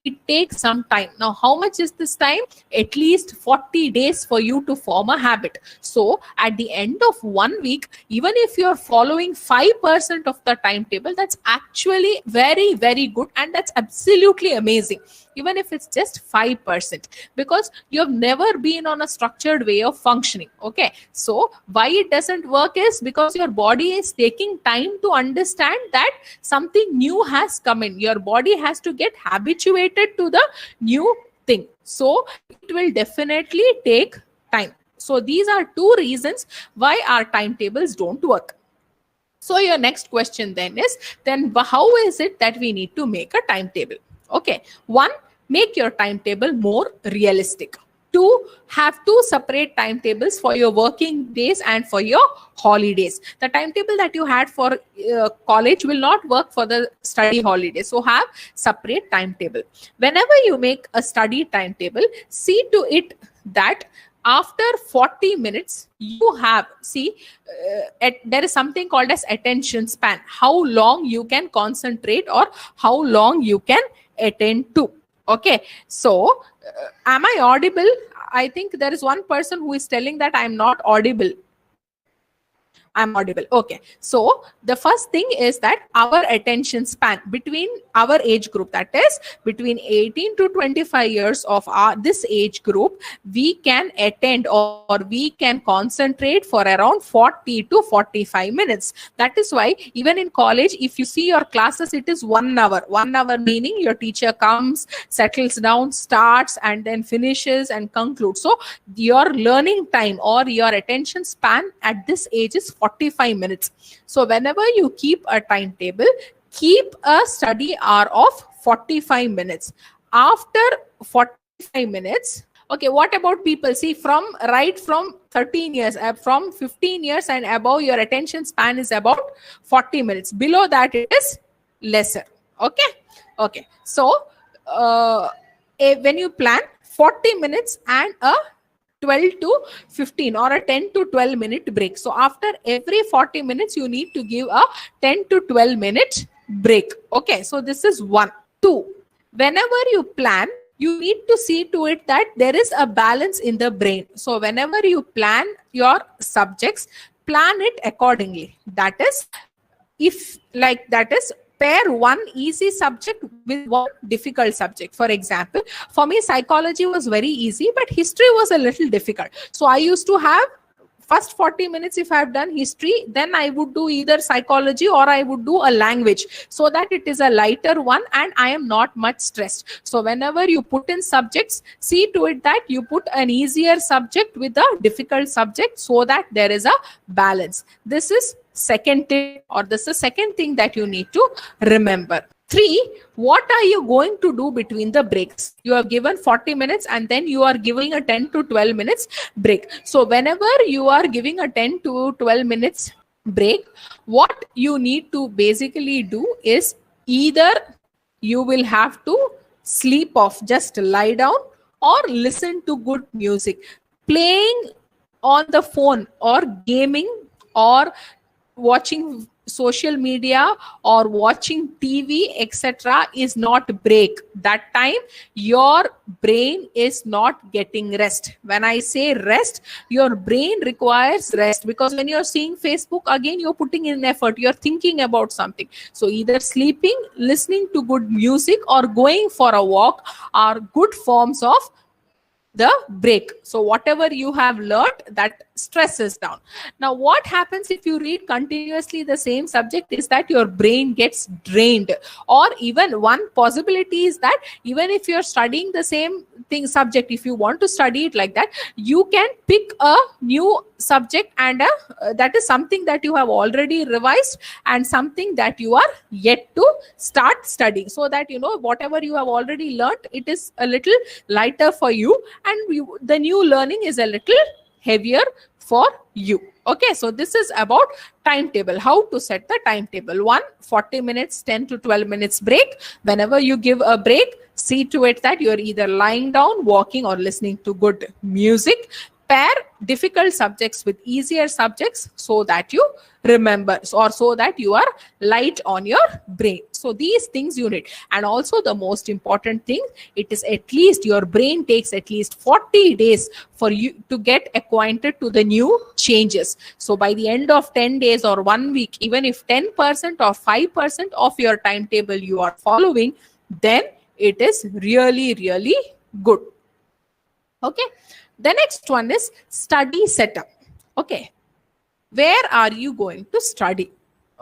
it takes some time. Now, how much is this time? At least 40 days for you to form a habit. So, at the end of 1 week, even if you're following 5% of the timetable, that's actually very, very good. And that's absolutely amazing. Even if it's just 5%, because you have never been on a structured way of functioning. Okay. So why it doesn't work is because your body is taking time to understand that something new has come in. Your body has to get habituated to the new thing. So it will definitely take time. So these are two reasons why our timetables don't work. So your next question then is, then how is it that we need to make a timetable? Okay. 1, make your timetable more realistic. 2, have 2 separate timetables for your working days and for your holidays. The timetable that you had for college will not work for the study holidays. So have separate timetable. Whenever you make a study timetable, see to it that after 40 minutes, you have, there is something called as attention span. How long you can concentrate or how long you can attend to. Okay. So, am I audible? I think there is one person who is telling that I am not audible. I'm audible. Okay. So the first thing is that our attention span between our age group, that is between 18 to 25 years of this age group, we can attend or we can concentrate for around 40 to 45 minutes. That is why even in college, if you see your classes, it is 1 hour. 1 hour meaning your teacher comes, settles down, starts, and then finishes and concludes. So your learning time or your attention span at this age is 45 minutes. So whenever you keep a timetable, keep a study hour of 45 minutes. After 45 minutes, okay, what about people? See, from 13 years, from 15 years and above, your attention span is about 40 minutes. Below that, it is lesser. Okay. Okay. So when you plan 40 minutes and a 12 to 15 or a 10 to 12 minute break. So after every 40 minutes, you need to give a 10 to 12 minute break. Okay. So this is 1. 2. Whenever you plan, you need to see to it that there is a balance in the brain. So whenever you plan your subjects, plan it accordingly. That is, pair one easy subject with one difficult subject. For example, for me, psychology was very easy, but history was a little difficult. So I used to have first 40 minutes, if I've done history, then I would do either psychology or I would do a language, so that it is a lighter one and I am not much stressed. So whenever you put in subjects, see to it that you put an easier subject with a difficult subject, so that there is a balance. This is second tip, or this is second thing that you need to remember. 3, what are you going to do between the breaks? You are given 40 minutes and then you are giving a 10 to 12 minutes break. So whenever you are giving a 10 to 12 minutes break, what you need to basically do is either you will have to sleep off, just lie down, or listen to good music. Playing on the phone or gaming or watching social media or watching TV, etc., is not break. That time your brain is not getting rest. When I say rest, your brain requires rest, because when you're seeing Facebook, again you're putting in effort, you're thinking about something. So either sleeping, listening to good music, or going for a walk are good forms of the break. So whatever you have learned, that stresses down. Now what happens if you read continuously the same subject is that your brain gets drained. Or even one possibility is that even if you're studying the same thing subject, if you want to study it like that, you can pick a new subject, and that is something that you have already revised and something that you are yet to start studying, so that whatever you have already learned, it is a little lighter for you, and the new learning is a little heavier for you. Okay, so this is about timetable, how to set the timetable. 1, 40 minutes, 10 to 12 minutes break. Whenever you give a break, see to it that you're either lying down, walking, or listening to good music. Pair difficult subjects with easier subjects, so that you remember, or so that you are light on your brain. So these things you need. And also the most important thing, it is at least your brain takes at least 40 days for you to get acquainted to the new changes. So by the end of 10 days or 1 week, even if 10% or 5% of your timetable you are following, then it is really, really good. Okay. The next one is study setup. Okay. Where are you going to study?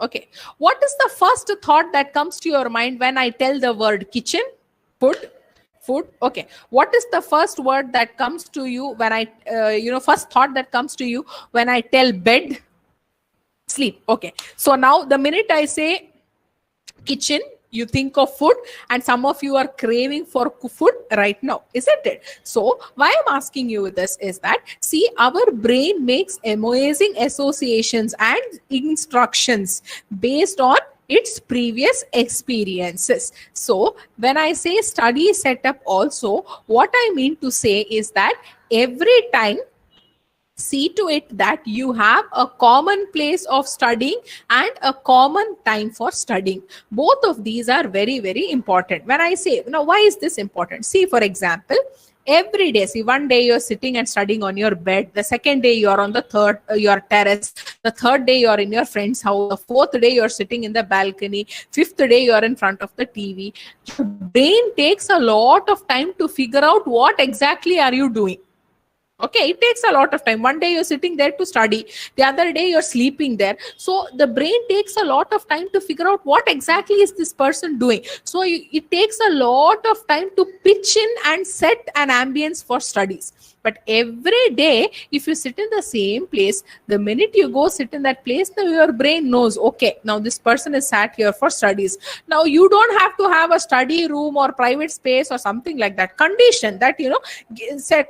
Okay. What is the first thought that comes to your mind when I tell the word kitchen, food? Okay. What is the first word that comes to you when I, first thought that comes to you when I tell bed? Sleep. Okay. So now the minute I say kitchen, you think of food, and some of you are craving for food right now, isn't it? So why I'm asking you this is that, see, our brain makes amazing associations and instructions based on its previous experiences. So when I say study setup also, what I mean to say is that every time, see to it that you have a common place of studying and a common time for studying. Both of these are very, very important. When I say, now, why is this important? See, for example, every day, see, one day you're sitting and studying on your bed. The second day you're on the your terrace. The third day you're in your friend's house. The fourth day you're sitting in the balcony. Fifth day you're in front of the TV. Your brain takes a lot of time to figure out what exactly are you doing. Okay, it takes a lot of time. One day you're sitting there to study, the other day you're sleeping there. So the brain takes a lot of time to figure out what exactly is this person doing. So it takes a lot of time to pitch in and set an ambience for studies. But every day, if you sit in the same place, the minute you go sit in that place, now your brain knows, okay, now this person is sat here for studies. Now you don't have to have a study room or private space or something like that. Condition that,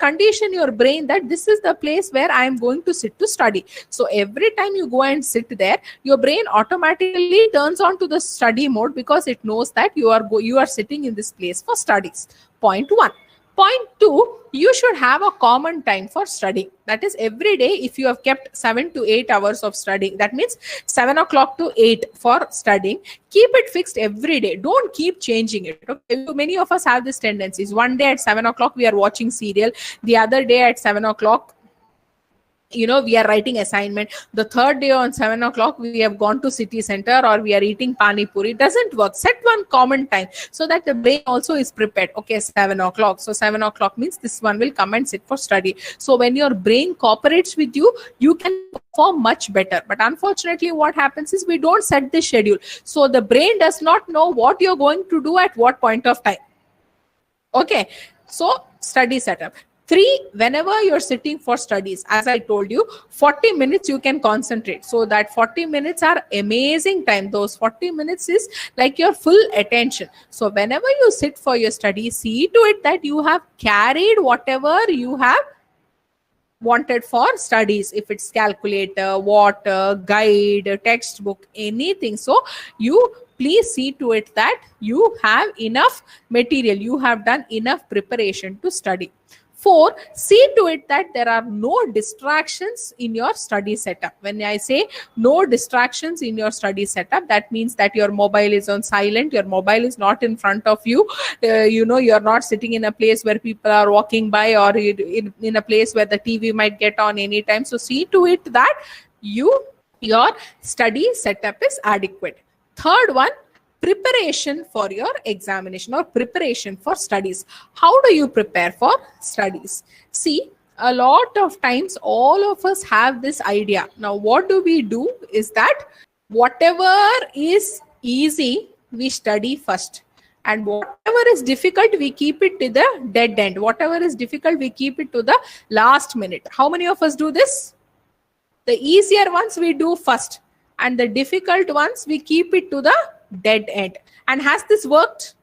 condition your brain that this is the place where I am going to sit to study. So every time you go and sit there, your brain automatically turns on to the study mode, because it knows that you are sitting in this place for studies. Point 1. Point 2, you should have a common time for studying. That is, every day, if you have kept 7 to 8 hours of studying, that means 7 o'clock to 8 for studying, keep it fixed every day. Don't keep changing it. Okay? Many of us have these tendencies. One day at 7 o'clock, we are watching serial. The other day at 7 o'clock, we are writing assignment. The third day on 7 o'clock, we have gone to city center, or we are eating pani puri. It doesn't work. Set one common time so that the brain also is prepared. Okay, 7 o'clock. So 7 o'clock means this one will come and sit for study. So when your brain cooperates with you, you can perform much better. But unfortunately, what happens is we don't set the schedule. So the brain does not know what you're going to do at what point of time. Okay, so study setup. 3, whenever you're sitting for studies, as I told you, 40 minutes you can concentrate. So that 40 minutes are amazing time. Those 40 minutes is like your full attention. So whenever you sit for your study, see to it that you have carried whatever you have wanted for studies. If it's calculator, water, guide, textbook, anything. So you please see to it that you have enough material, you have done enough preparation to study. 4, see to it that there are no distractions in your study setup. When I say no distractions in your study setup, that means that your mobile is on silent, your mobile is not in front of you. You're not sitting in a place where people are walking by, or in a place where the TV might get on anytime. So see to it that your study setup is adequate. Third one, preparation for your examination or preparation for studies. How do you prepare for studies? See, a lot of times all of us have this idea. Now, what do we do is that whatever is easy, we study first. And whatever is difficult, we keep it to the dead end. Whatever is difficult, we keep it to the last minute. How many of us do this? The easier ones we do first, and the difficult ones we keep it to the dead end. And has this worked?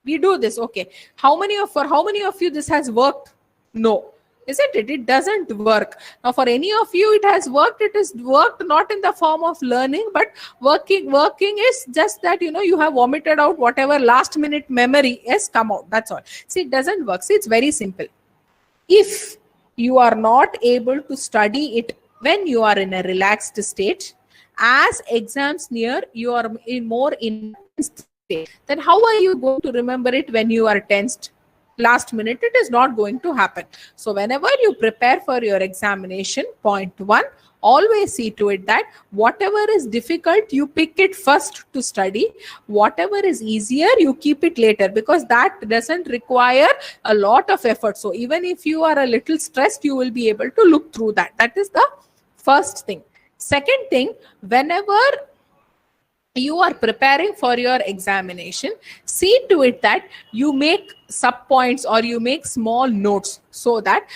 We do this. Okay, how many of you this has worked? No, isn't it? It doesn't work. Now for any of you it has worked. It is worked not in the form of learning, but working is just that you have vomited out whatever last minute memory has come out. That's all. See, it doesn't work. See, it's very simple. If you are not able to study it when you are in a relaxed state, as exams near, you are more in a tensed state. Then how are you going to remember it when you are tensed? Last minute, it is not going to happen. So whenever you prepare for your examination, point 1, always see to it that whatever is difficult, you pick it first to study. Whatever is easier, you keep it later, because that doesn't require a lot of effort. So even if you are a little stressed, you will be able to look through that. That is the first thing. Second thing, whenever you are preparing for your examination, see to it that you make sub points or you make small notes, so that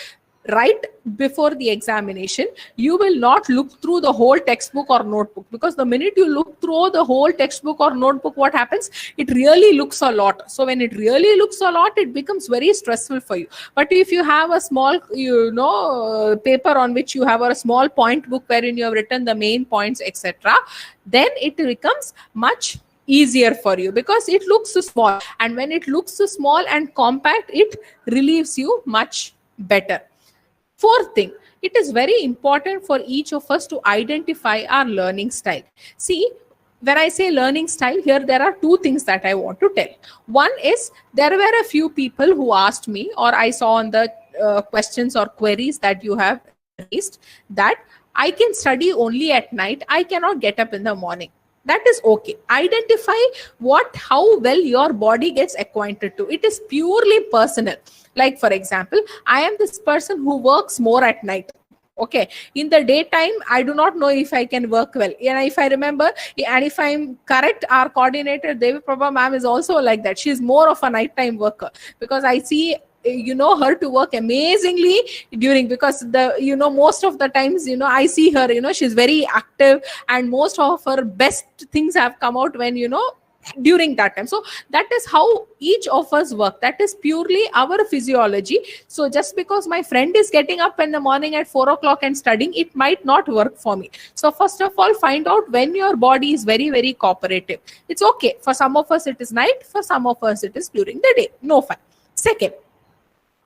right before the examination, you will not look through the whole textbook or notebook, because the minute you look through the whole textbook or notebook, what happens? It really looks a lot. So when it really looks a lot, it becomes very stressful for you. But if you have a small, paper on which you have, or a small point book wherein you have written the main points, etc., then it becomes much easier for you, because it looks so small. And when it looks so small and compact, it relieves you much better. Fourth thing, it is very important for each of us to identify our learning style. See, when I say learning style, here there are 2 things that I want to tell. One is, there were a few people who asked me, or I saw on the questions or queries that you have raised, that I can study only at night, I cannot get up in the morning. That is okay. Identify how well your body gets acquainted to. It is purely personal. Like for example, I am this person who works more at night. Okay, in the daytime, I do not know if I can work well. And if I remember, and if I'm correct, our coordinator, Devi Prabha ma'am, is also like that. She's more of a nighttime worker, because I see her to work amazingly during, because most of the times I see her, she's very active, and most of her best things have come out when during that time. So that is how each of us work. That is purely our physiology. So just because my friend is getting up in the morning at 4 o'clock and studying, it might not work for me. So first of all, find out when your body is very, very cooperative. It's okay. For some of us, it is night. For some of us, it is during the day. No fun. Second,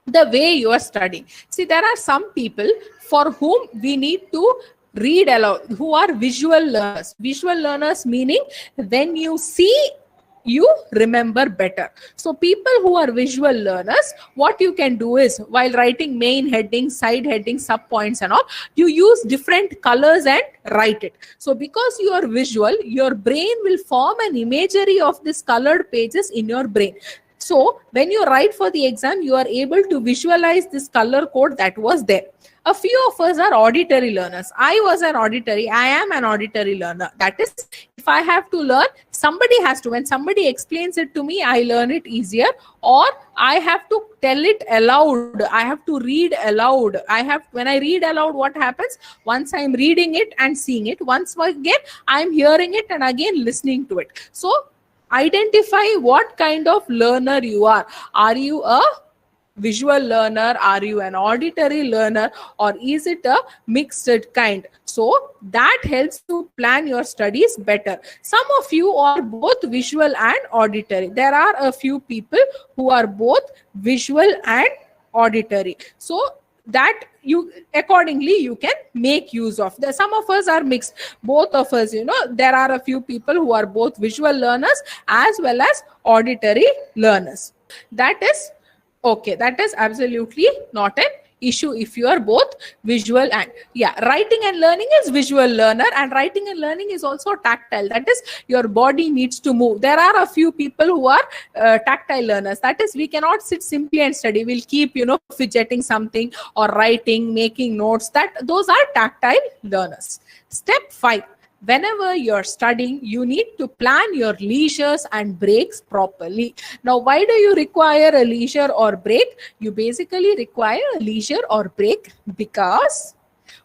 the way you are studying. See, there are some people for whom we need to read aloud, who are visual learners. Visual learners meaning when you see you remember better. So people who are visual learners, what you can do is, while writing main headings, side headings, sub points and all, you use different colors and write it. So because you are visual, your brain will form an imagery of these colored pages in your brain. So when you write for the exam, you are able to visualize this color code that was there. A few of us are auditory learners. I am an auditory learner. That is, if I have to learn, somebody has to. When somebody explains it to me, I learn it easier, or I have to tell it aloud. I have to read aloud. When I read aloud, what happens? Once I'm reading it and seeing it, once again, I'm hearing it and again listening to it. So identify what kind of learner you are. Are you a visual learner? Are you an auditory learner? Or is it a mixed kind? So that helps you plan your studies better. Some of you are both visual and auditory. There are a few people who are both visual and auditory. So that you accordingly you can make use of. Some of us are mixed, both of us, there are a few people who are both visual learners as well as auditory learners. That is okay. That is absolutely not an issue if you are both visual and writing and learning is visual learner, and writing and learning is also tactile. That is, your body needs to move. There are a few people who are tactile learners. That is, we cannot sit simply and study. We'll keep fidgeting something or writing, making notes. Those are tactile learners. Step 5. Whenever you're studying, you need to plan your leisures and breaks properly. Now, why do you require a leisure or break? You basically require a leisure or break because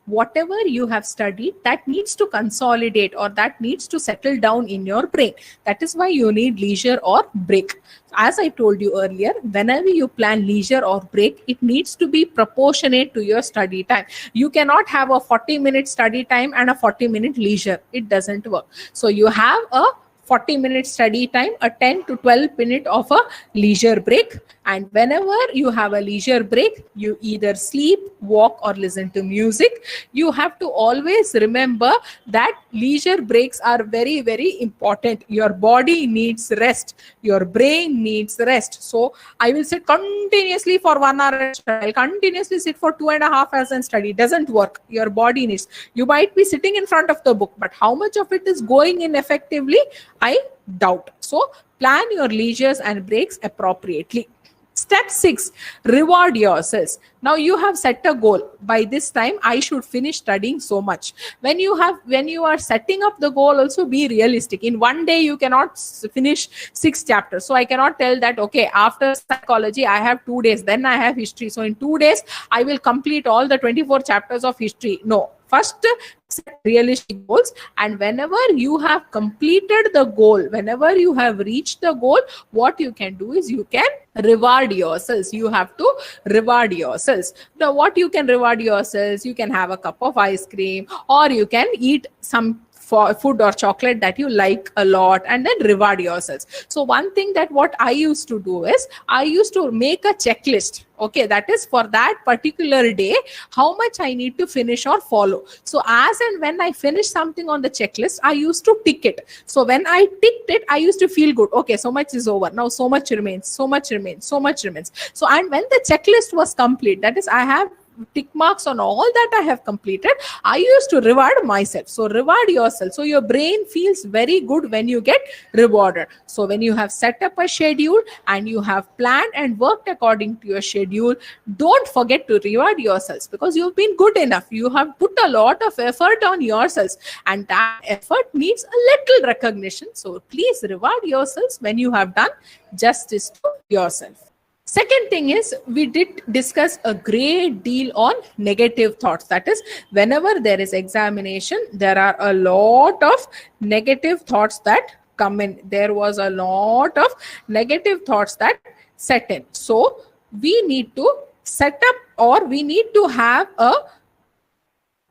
whatever you have studied, that needs to consolidate or that needs to settle down in your brain. That is why you need leisure or break. As I told you earlier, whenever you plan leisure or break, it needs to be proportionate to your study time. You cannot have a 40-minute study time and a 40-minute leisure. It doesn't work. So you have a 40-minute study time, a 10 to 12 minute of a leisure break. And whenever you have a leisure break, you either sleep, walk, or listen to music. You have to always remember that leisure breaks are very, very important. Your body needs rest. Your brain needs rest. So I will sit continuously for 1 hour and study. I'll continuously sit for 2.5 hours and study. Doesn't work. Your body needs. You might be sitting in front of the book, but how much of it is going in effectively? I doubt. So plan your leisures and breaks appropriately. Step 6, reward yourselves. Now you have set a goal. By this time, I should finish studying so much. When you are setting up the goal, also be realistic. In one day, you cannot finish 6 chapters. So I cannot tell that, okay, after psychology, I have 2 days, then I have history. So in 2 days, I will complete all the 24 chapters of history. No. First, set realistic goals, and whenever you have completed the goal, whenever you have reached the goal, what you can do is you can reward yourselves. You have to reward yourselves. Now, what you can reward yourselves, you can have a cup of ice cream, or you can eat some food or chocolate that you like a lot, and then reward yourselves. So one thing that what I used to do is I used to make a checklist. Okay, that is for that particular day, how much I need to finish or follow. So as and when I finish something on the checklist, I used to tick it. So when I ticked it, I used to feel good. Okay, so much is over. Now so much remains, so much remains, so much remains. So, and when the checklist was complete, that is, I have tick marks on all that I have completed, I used to reward myself. So reward yourself. So your brain feels very good when you get rewarded. So when you have set up a schedule and you have planned and worked according to your schedule, don't forget to reward yourselves, because you've been good enough. You have put a lot of effort on yourselves, and that effort needs a little recognition. So please reward yourselves when you have done justice to yourself. Second thing is, we did discuss a great deal on negative thoughts. That is, whenever there is examination, there are a lot of negative thoughts that come in. There was a lot of negative thoughts that set in. So we need to set up, or we need to have a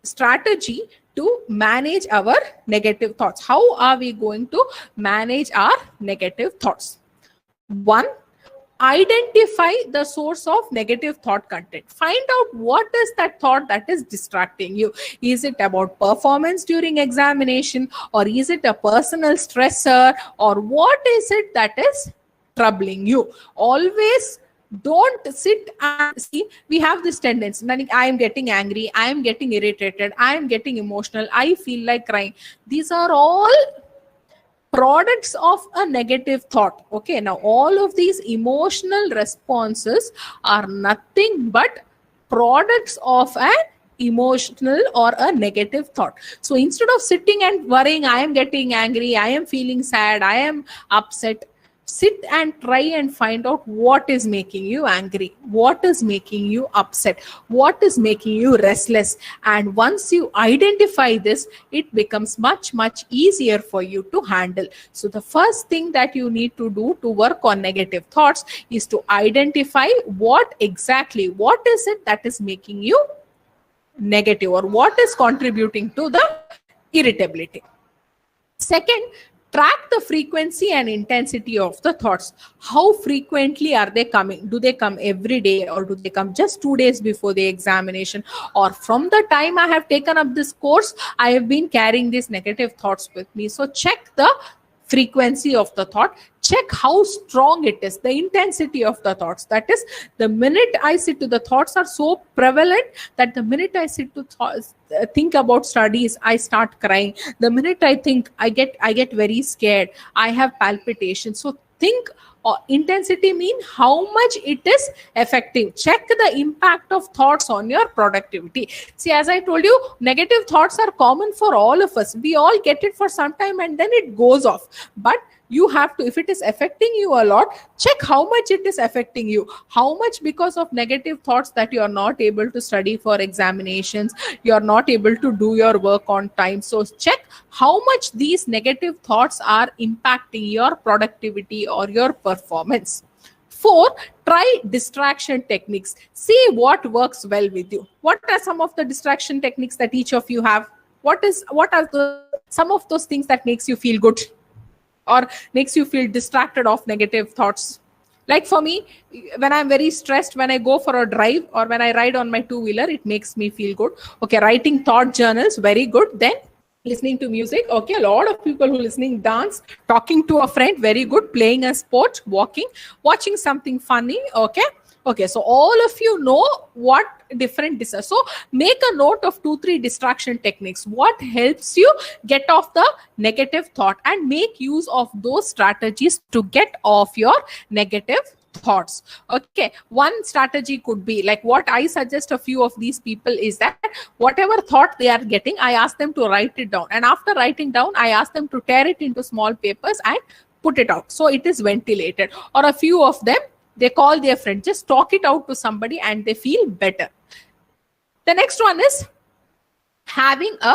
strategy to manage our negative thoughts. How are we going to manage our negative thoughts? One, identify the source of negative thought content. Find out what is that thought that is distracting you. Is it about performance during examination, or is it a personal stressor, or what is it that is troubling you? Always don't sit and see. We have this tendency like, I am getting angry, I am getting irritated, I am getting emotional, I feel like crying. These are all products of a negative thought. Okay, now all of these emotional responses are nothing but products of an emotional or a negative thought. So instead of sitting and worrying, I am getting angry, I am feeling sad, I am upset, sit and try and find out what is making you angry, what is making you upset, what is making you restless. And once you identify this, it becomes much easier for you to handle. So the first thing that you need to do to work on negative thoughts is to identify what is it that is making you negative, or what is contributing to the irritability. Second, track the frequency and intensity of the thoughts. How frequently are they coming? Do they come every day, or do they come just 2 days before the examination? Or from the time I have taken up this course, I have been carrying these negative thoughts with me. So check the frequency of the thought, check how strong it is, the intensity of the thoughts. That is, the minute I sit to, the thoughts are so prevalent that the minute I sit to think about studies, I start crying. The minute I think, I get very scared, I have palpitations. So think, intensity mean how much it is effective. Check the impact of thoughts on your productivity. See, as I told you, negative thoughts are common for all of us. We all get it for some time and then it goes off. But you have to, if it is affecting you a lot, check how much it is affecting you. How much because of negative thoughts that you are not able to study for examinations, you are not able to do your work on time. So check how much these negative thoughts are impacting your productivity or your performance. 4, try distraction techniques. See what works well with you. What are some of the distraction techniques that each of you have? What are some of those things that makes you feel good, or makes you feel distracted of negative thoughts? Like for me, when I'm very stressed, when I go for a drive or when I ride on my two-wheeler, it makes me feel good. Okay, writing thought journals, very good. Then listening to music. Okay, a lot of people who listening dance, talking to a friend, very good. Playing a sport, walking, watching something funny. Okay, so all of you know what different so make a note of 2-3 distraction techniques. What helps you get off the negative thought, and make use of those strategies to get off your negative thoughts. Okay, one strategy could be like what I suggest a few of these people is that whatever thought they are getting, I ask them to write it down, and after writing down, I ask them to tear it into small papers and put it out so it is ventilated. Or a few of them, they call their friend, just talk it out to somebody and they feel better. The next one is having a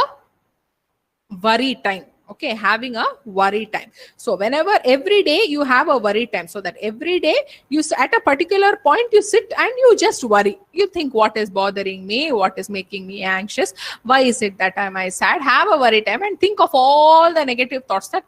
worry time. Okay, having a worry time. So whenever, every day you have a worry time, so that every day you, at a particular point, you sit and you just worry. You think, what is bothering me? What is making me anxious? Why is it that am I sad? Have a worry time and think of all the negative thoughts that.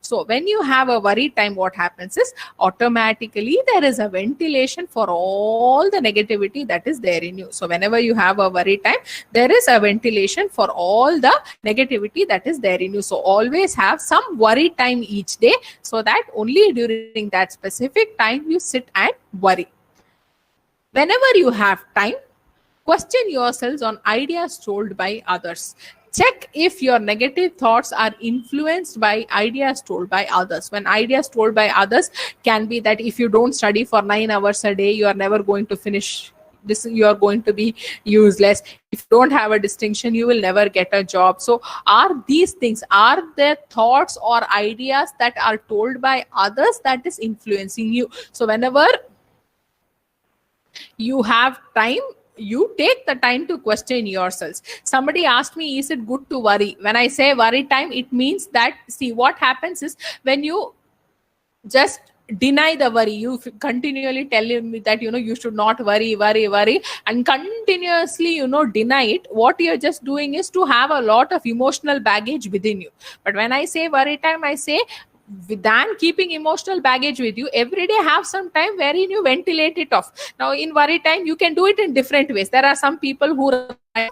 So when you have a worry time, what happens is automatically there is a ventilation for all the negativity that is there in you. So whenever you have a worry time, there is a ventilation for all the negativity that is there in you. So always have some worry time each day, so that only during that specific time you sit and worry. Whenever you have time, question yourselves on ideas told by others. Check if your negative thoughts are influenced by ideas told by others. When ideas told by others can be that if you don't study for 9 hours a day, you are never going to finish this, you are going to be useless. If you don't have a distinction, you will never get a job. So are these things, are there thoughts or ideas that are told by others that is influencing you? So whenever you have time, you take the time to question yourselves. Somebody asked me, is it good to worry? When I say worry time, it means that, see, what happens is when you just deny the worry, you continually tell me that, you should not worry, and continuously, deny it. What you're just doing is to have a lot of emotional baggage within you. But when I say worry time, I say than keeping emotional baggage with you every day. Have some time wherein you ventilate it off. Now in worry time you can do it in different ways. There are some people who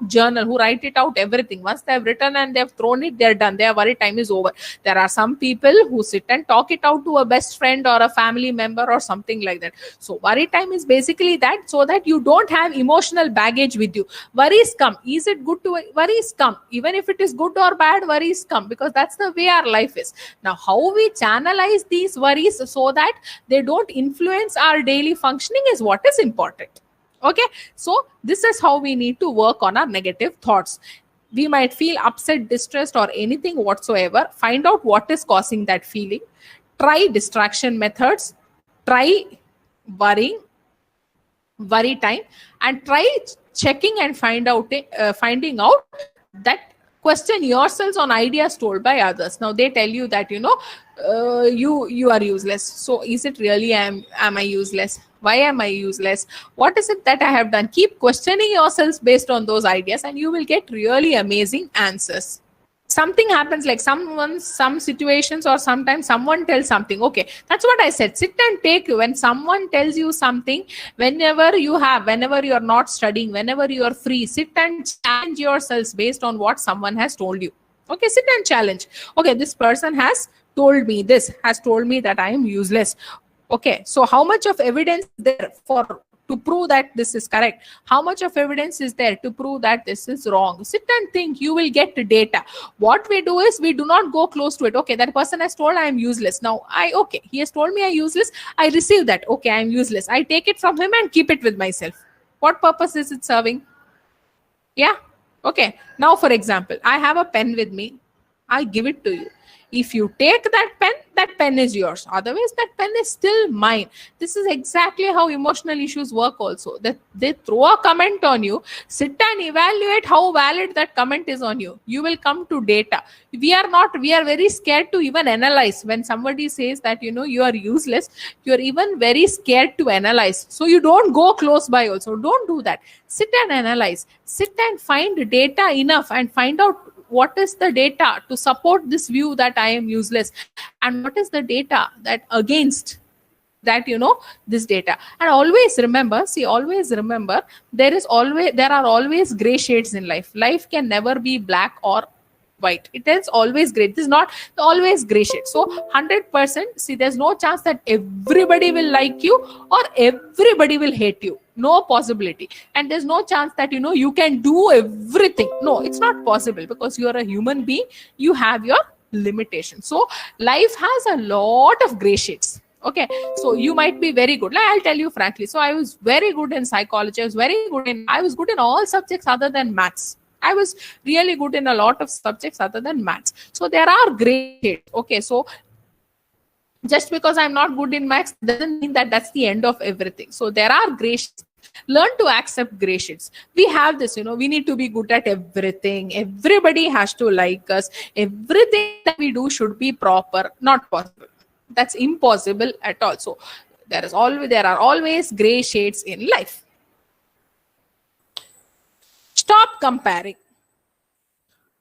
journal, who write it out everything. Once they have written and they have thrown it, they're done, their worry time is over. There are some people who sit and talk it out to a best friend or a family member or something like that. So worry time is basically that, so that you don't have emotional baggage with you. Worries come, is it good to worries come, even if it is good or bad, worries come, because that's the way our life is. Now how we channelize these worries so that they don't influence our daily functioning is what is important. Okay, so this is how we need to work on our negative thoughts. We might feel upset, distressed, or anything whatsoever. Find out what is causing that feeling. Try distraction methods. Try worrying, worry time, and try checking and finding out that, question yourselves on ideas told by others. Now they tell you that you are useless. So is it really am I useless? Why am I useless? What is it that I have done? Keep questioning yourselves based on those ideas, and you will get really amazing answers. Something happens, like some situations, or sometimes someone tells something. Okay, that's what I said. Sit and take, when someone tells you something, whenever you're not studying, whenever you are free, sit and challenge yourselves based on what someone has told you. Okay, sit and challenge. Okay, this person has told me this, has told me that I am useless. Okay, so how much of evidence is there to prove that this is correct? How much of evidence is there to prove that this is wrong? Sit and think. You will get data. What we do is we do not go close to it. Okay, that person has told I am useless. Now he has told me I am useless. I receive that. Okay, I am useless. I take it from him and keep it with myself. What purpose is it serving? Yeah. Okay. Now, for example, I have a pen with me. I give it to you. If you take that pen is yours. Otherwise, that pen is still mine. This is exactly how emotional issues work also. That they throw a comment on you, sit and evaluate how valid that comment is on you. You will come to data. We are very scared to even analyze. When somebody says that, you are useless, you are even very scared to analyze. So you don't go close by also. Don't do that. Sit and analyze. Sit and find data enough and find out what is the data to support this view that I am useless, and what is the data that against that, this data. And always remember, there are always gray shades in life. Life can never be black or white. It is always gray. It is not always gray shade. So 100%, see, there's no chance that everybody will like you or everybody will hate you. No possibility. And there's no chance that, you can do everything. No, it's not possible, because you're a human being. You have your limitations. So life has a lot of gray shades. Okay, so you might be very good. I'll tell you frankly. So I was very good in psychology. I was good in all subjects other than maths. I was really good in a lot of subjects other than maths. So there are gray shades. Okay, so just because I'm not good in maths doesn't mean that that's the end of everything. So there are gray shades. Learn to accept gray shades. We have this, we need to be good at everything. Everybody has to like us. Everything that we do should be proper. Not possible. That's impossible at all. So there are always gray shades in life. Stop comparing.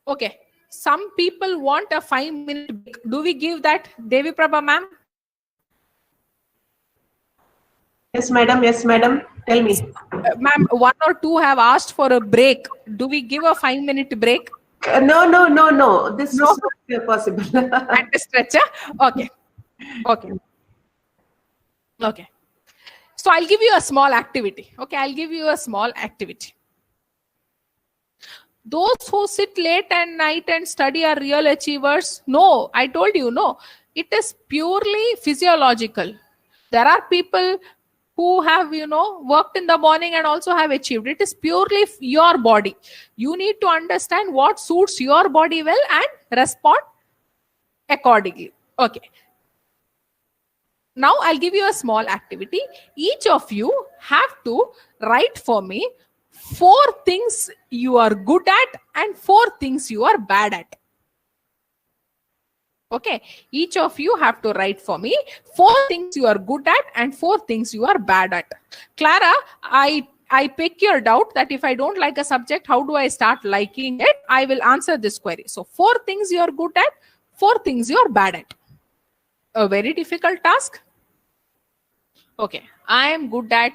Okay, some people want a 5-minute break. Do we give that, Devi Prabha ma'am? Yes, madam. Yes, madam. Tell me. Ma'am, 1 or 2 have asked for a break. Do we give a 5-minute break? No. This is not possible. At a stretcher? Okay. So I'll give you a small activity. Those who sit late at night and study are real achievers. No, I told you, no. It is purely physiological. There are people who have, worked in the morning and also have achieved. It is purely your body. You need to understand what suits your body well and respond accordingly. Okay. Now I'll give you a small activity. Each of you have to write for me 4 things you are good at and 4 things you are bad at. Okay, each of you have to write for me 4 things you are good at and 4 things you are bad at. Clara, I pick your doubt that if I don't like a subject, how do I start liking it? I will answer this query. So 4 things you are good at, 4 things you are bad at. A very difficult task? Okay, I am good at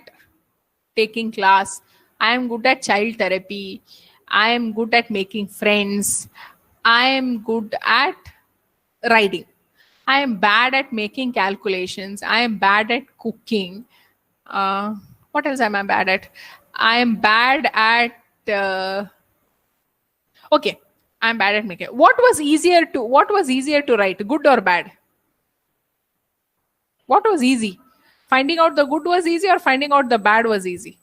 taking class. I am good at child therapy. I am good at making friends. I am good at writing. I am bad at making calculations. I am bad at cooking. What else am I bad at? I am bad at. Okay, I am bad at making. What was easier to? What was easier to write? Good or bad? What was easy? Finding out the good was easy, or finding out the bad was easy?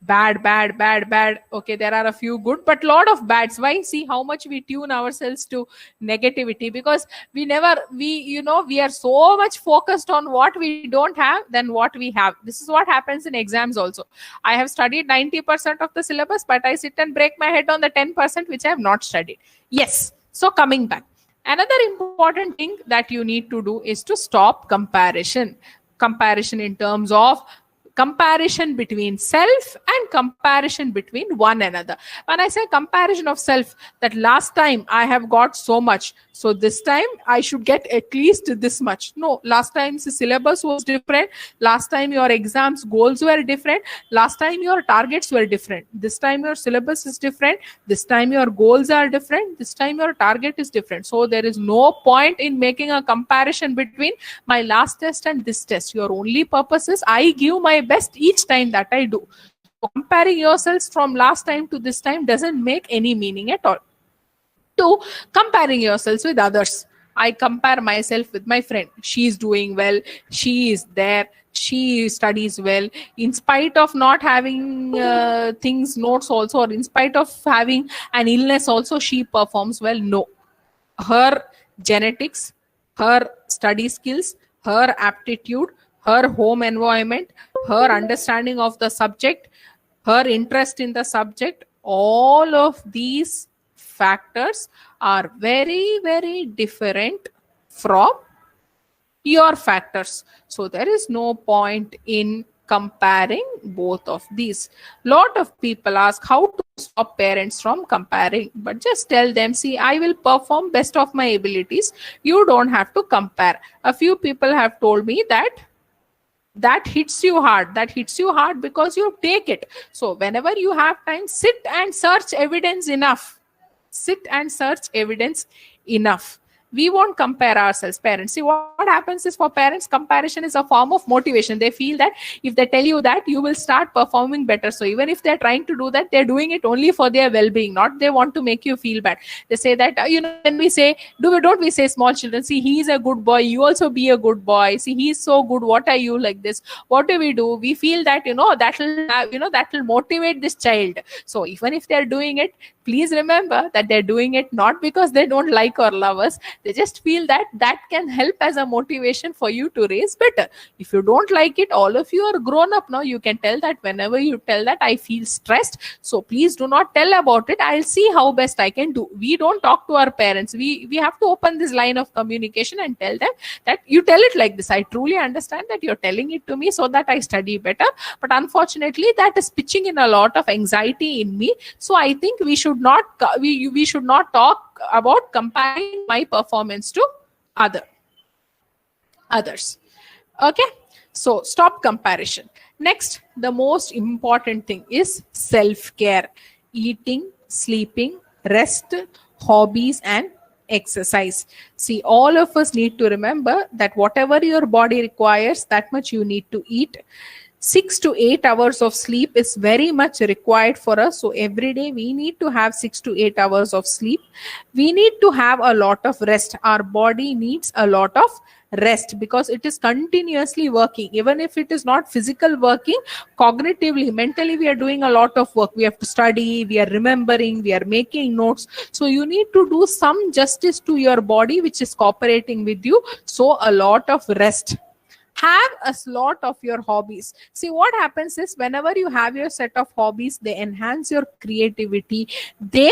Bad, bad, bad, bad. Okay, there are a few good, but lot of bads. Why? See how much we tune ourselves to negativity, because we are so much focused on what we don't have than what we have. This is what happens in exams also. I have studied 90% of the syllabus, but I sit and break my head on the 10% which I have not studied. Yes. So coming back, another important thing that you need to do is to stop comparison. Comparison in terms of comparison between self and comparison between one another. When I say comparison of self, that last time I have got so much, so this time I should get at least this much. No, last time the syllabus was different. Last time your exams goals were different. Last time your targets were different. This time your syllabus is different. This time your goals are different. This time your target is different. So there is no point in making a comparison between my last test and this test. Your only purpose is I give my best each time that I do. So comparing yourselves from last time to this time doesn't make any meaning at all. To comparing yourselves with others. I compare myself with my friend. She is doing well. She is there. She studies well. In spite of not having notes also, or in spite of having an illness also, she performs well. No. Her genetics, her study skills, her aptitude, her home environment, her understanding of the subject, her interest in the subject, all of these factors are very, very different from your factors. So there is no point in comparing both of these. Lot of people ask how to stop parents from comparing, but just tell them, see, I will perform best of my abilities. You don't have to compare. A few people have told me that hits you hard. That hits you hard because you take it. So whenever you have time, sit and search evidence enough. Sit and search evidence enough. We won't compare ourselves. Parents, see, what happens is, for parents, comparison is a form of motivation. They feel that if they tell you that, you will start performing better. So even if they're trying to do that, they're doing it only for their well-being, not they want to make you feel bad. They say that, when we say, don't we say small children, see, he's a good boy, you also be a good boy. See, he's so good, what are you like this? What do? We feel that, that will motivate this child. So even if they're doing it, please remember that they're doing it not because they don't like or love us. They just feel that can help as a motivation for you to raise better. If you don't like it, all of you are grown up now. You can tell that whenever you tell that I feel stressed, so please do not tell about it. I'll see how best I can do. We don't talk to our parents. We have to open this line of communication and tell them that you tell it like this. I truly understand that you're telling it to me so that I study better. But unfortunately, that is pitching in a lot of anxiety in me. So I think we should not talk about comparing my performance to others. Okay, so stop comparison. Next, the most important thing is self-care. Eating, sleeping, rest, hobbies, and exercise. See, all of us need to remember that whatever your body requires, that much you need to eat. 6 to 8 hours of sleep is very much required for us. So every day we need to have 6 to 8 hours of sleep. We need to have a lot of rest. Our body needs a lot of rest because it is continuously working. Even if it is not physical working, cognitively, mentally, we are doing a lot of work. We have to study, we are remembering, we are making notes. So you need to do some justice to your body, which is cooperating with you. So a lot of rest. Have a slot of your hobbies. See, what happens is, whenever you have your set of hobbies, they enhance your creativity. They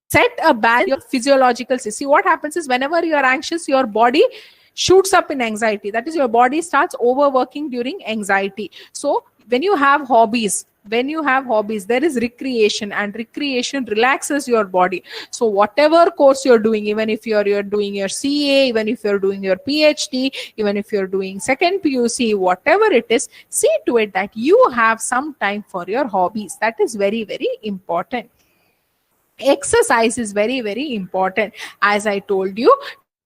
set a balance your physiological. See, what happens is, whenever you are anxious, your body shoots up in anxiety. That is, your body starts overworking during anxiety. So when you have hobbies, there is recreation, and recreation relaxes your body. So whatever course you're doing, even if you're doing your CA, even if you're doing your PhD, even if you're doing second PUC, whatever it is, see to it that you have some time for your hobbies. That is very, very important. Exercise is very, very important, as I told you,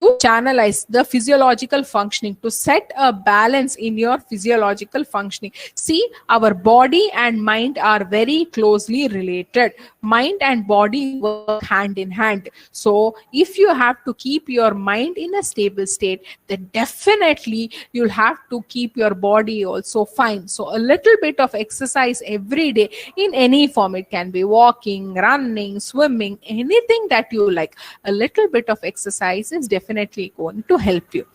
to channelize the physiological functioning, to set a balance in your physiological functioning. See, our body and mind are very closely related. Mind and body work hand in hand. So if you have to keep your mind in a stable state, then definitely you'll have to keep your body also fine. So a little bit of exercise every day in any form. It can be walking, running, swimming, anything that you like. A little bit of exercise is definitely going to help you.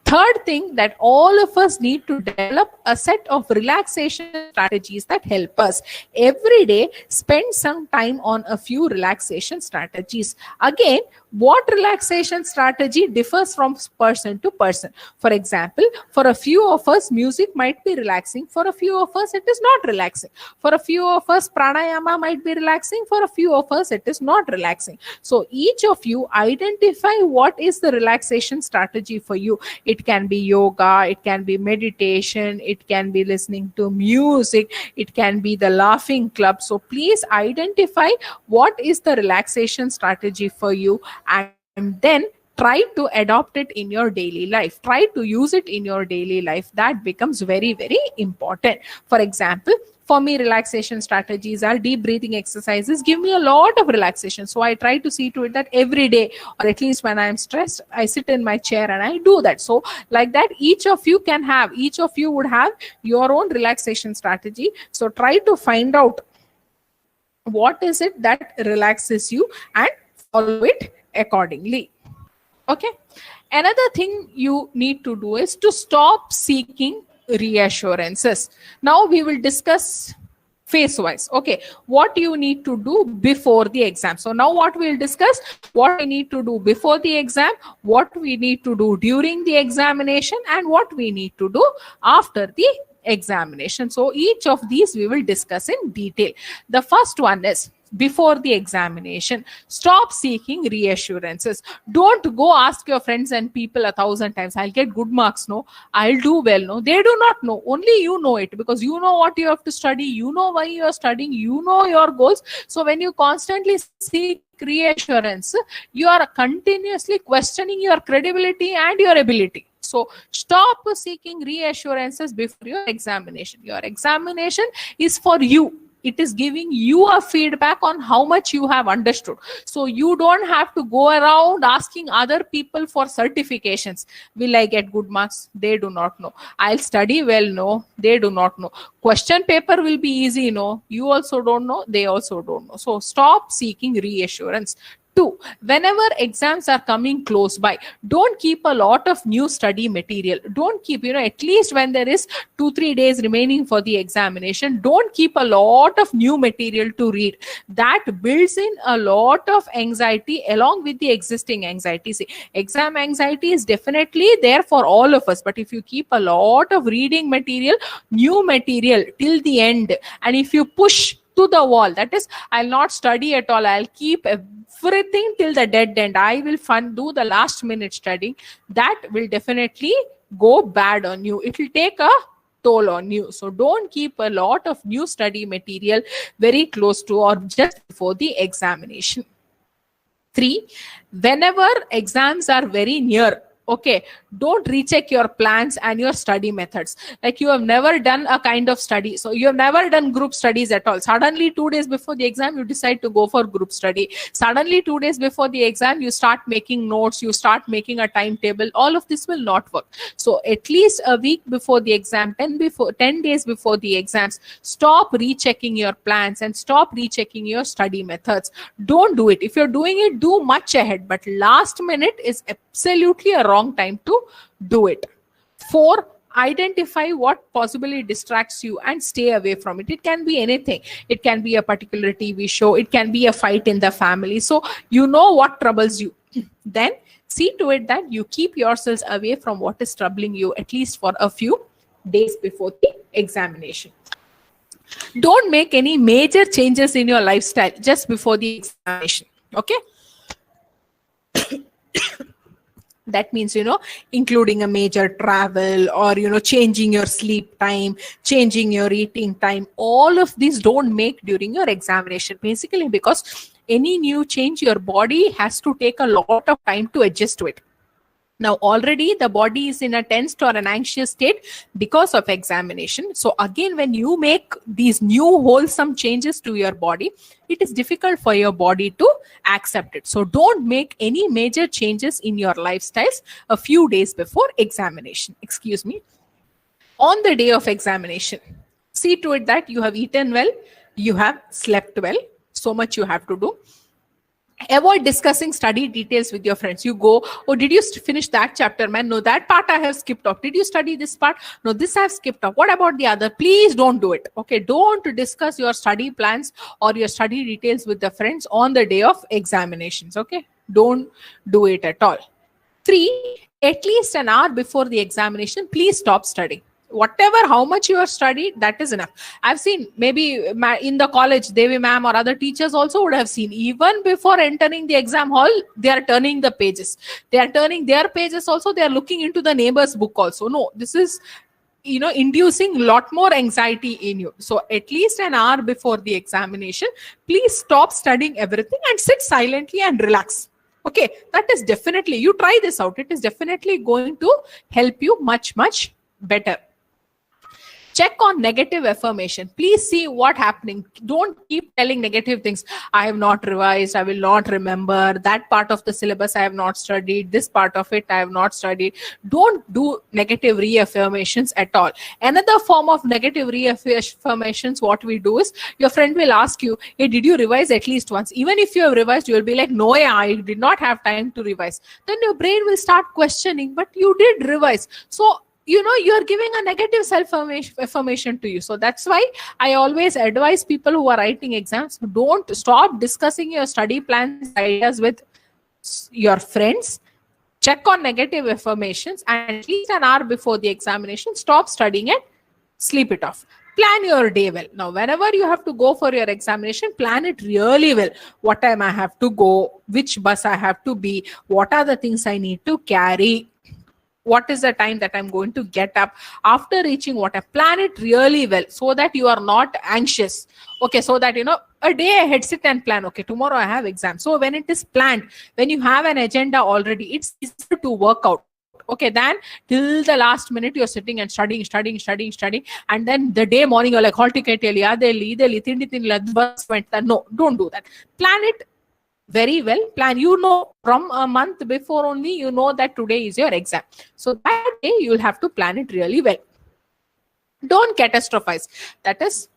Third thing, that all of us need to develop a set of relaxation strategies that help us. Every day, spend some time on a few relaxation strategies. Again, what relaxation strategy differs from person to person. For example, for a few of us, music might be relaxing. For a few of us, it is not relaxing. For a few of us, pranayama might be relaxing. For a few of us, it is not relaxing. So each of you identify what is the relaxation strategy for you. It can be yoga, it can be meditation, it can be listening to music, it can be the laughing club. So please identify what is the relaxation strategy for you, and then try to adopt it in your daily life. Try to use it in your daily life. That becomes very, very important. For example, for me, relaxation strategies are deep breathing exercises give me a lot of relaxation. So I try to see to it that every day, or at least when I'm stressed, I sit in my chair and I do that. So like that, each of you would have your own relaxation strategy. So try to find out what is it that relaxes you and follow it accordingly. Okay. Another thing you need to do is to stop seeking reassurances. Now we will discuss phase wise. Okay, what you need to do before the exam. So now what we'll discuss, what we need to do before the exam, what we need to do during the examination, and what we need to do after the examination. So each of these we will discuss in detail. The first one is before the examination. Stop seeking reassurances. Don't go ask your friends and people 1,000 times, I'll get good marks, no, I'll do well, no. They do not know. Only you know it, because you know what you have to study, you know why you are studying, you know your goals. So when you constantly seek reassurance, you are continuously questioning your credibility and your ability. So stop seeking reassurances before your examination. Your examination is for you. It is giving you a feedback on how much you have understood. So you don't have to go around asking other people for certifications. Will I get good marks? They do not know. I'll study well? No, they do not know. Question paper will be easy? No, you also don't know. They also don't know. So stop seeking reassurance. 2, whenever exams are coming close by, don't keep a lot of new study material. Don't keep, at least when there is 2-3 days remaining for the examination, don't keep a lot of new material to read. That builds in a lot of anxiety along with the existing anxiety. See, exam anxiety is definitely there for all of us, but if you keep a lot of reading material, new material till the end, and if you push to the wall, that is, I'll not study at all, I'll keep everything till the dead end, I will do the last minute studying, that will definitely go bad on you. It will take a toll on you. So don't keep a lot of new study material very close to or just before the examination. 3, whenever exams are very near, okay, don't recheck your plans and your study methods. Like you have never done a kind of study. So you have never done group studies at all. Suddenly 2 days before the exam, you decide to go for group study. Suddenly 2 days before the exam, you start making notes, you start making a timetable. All of this will not work. So at least a week before the exam, 10 days before the exams, stop rechecking your plans and stop rechecking your study methods. Don't do it. If you're doing it, do much ahead. But last minute is absolutely a wrong time to do it. 4, identify what possibly distracts you and stay away from it. It can be anything. It can be a particular TV show. It can be a fight in the family. So you know what troubles you. Then see to it that you keep yourselves away from what is troubling you, at least for a few days before the examination. Don't make any major changes in your lifestyle just before the examination. Okay. That means, including a major travel, or, changing your sleep time, changing your eating time. All of these don't make during your examination, basically because any new change, your body has to take a lot of time to adjust to it. Now, already the body is in a tensed or an anxious state because of examination. So again, when you make these new wholesome changes to your body, it is difficult for your body to accept it. So don't make any major changes in your lifestyles a few days before examination. Excuse me. On the day of examination, see to it that you have eaten well, you have slept well. So much you have to do. Avoid discussing study details with your friends. You go, oh, did you finish that chapter, man? No, that part I have skipped off. Did you study this part? No, this I have skipped off. What about the other? Please don't do it. Okay, don't discuss your study plans or your study details with the friends on the day of examinations. Okay, don't do it at all. 3, at least an hour before the examination, please stop studying. Whatever, how much you have studied, that is enough. I've seen maybe in the college, Devi ma'am or other teachers also would have seen, even before entering the exam hall, they are turning the pages. They are turning their pages also. They are looking into the neighbor's book also. No, this is, inducing a lot more anxiety in you. So at least an hour before the examination, please stop studying everything and sit silently and relax. Okay, that is definitely, you try this out. It is definitely going to help you much, much better. Check on negative affirmation. Please see what's happening. Don't keep telling negative things. I have not revised. I will not remember. That part of the syllabus I have not studied. This part of it I have not studied. Don't do negative reaffirmations at all. Another form of negative reaffirmations, what we do is, your friend will ask you, hey, did you revise at least once? Even if you have revised, you will be like, no, I did not have time to revise. Then your brain will start questioning, but you did revise. So you're giving a negative self-affirmation to you. So that's why I always advise people who are writing exams, don't stop discussing your study plans, ideas with your friends. Check on negative affirmations, and at least an hour before the examination, stop studying and sleep it off. Plan your day well. Now, whenever you have to go for your examination, plan it really well. What time I have to go, which bus I have to be, what are the things I need to carry, what is the time that I'm going to get up after reaching what I plan it really well, so that you are not anxious. Okay, so that a day ahead, sit and plan. Okay, tomorrow I have exam. So when it is planned, when you have an agenda already, it's easier to work out. Okay, then till the last minute you're sitting and studying, and then the day morning you're like, hall ticket, bus went. No, don't do that. Plan it very well. Plan, from a month before only, that today is your exam. So that day you'll have to plan it really well. Don't catastrophize. That is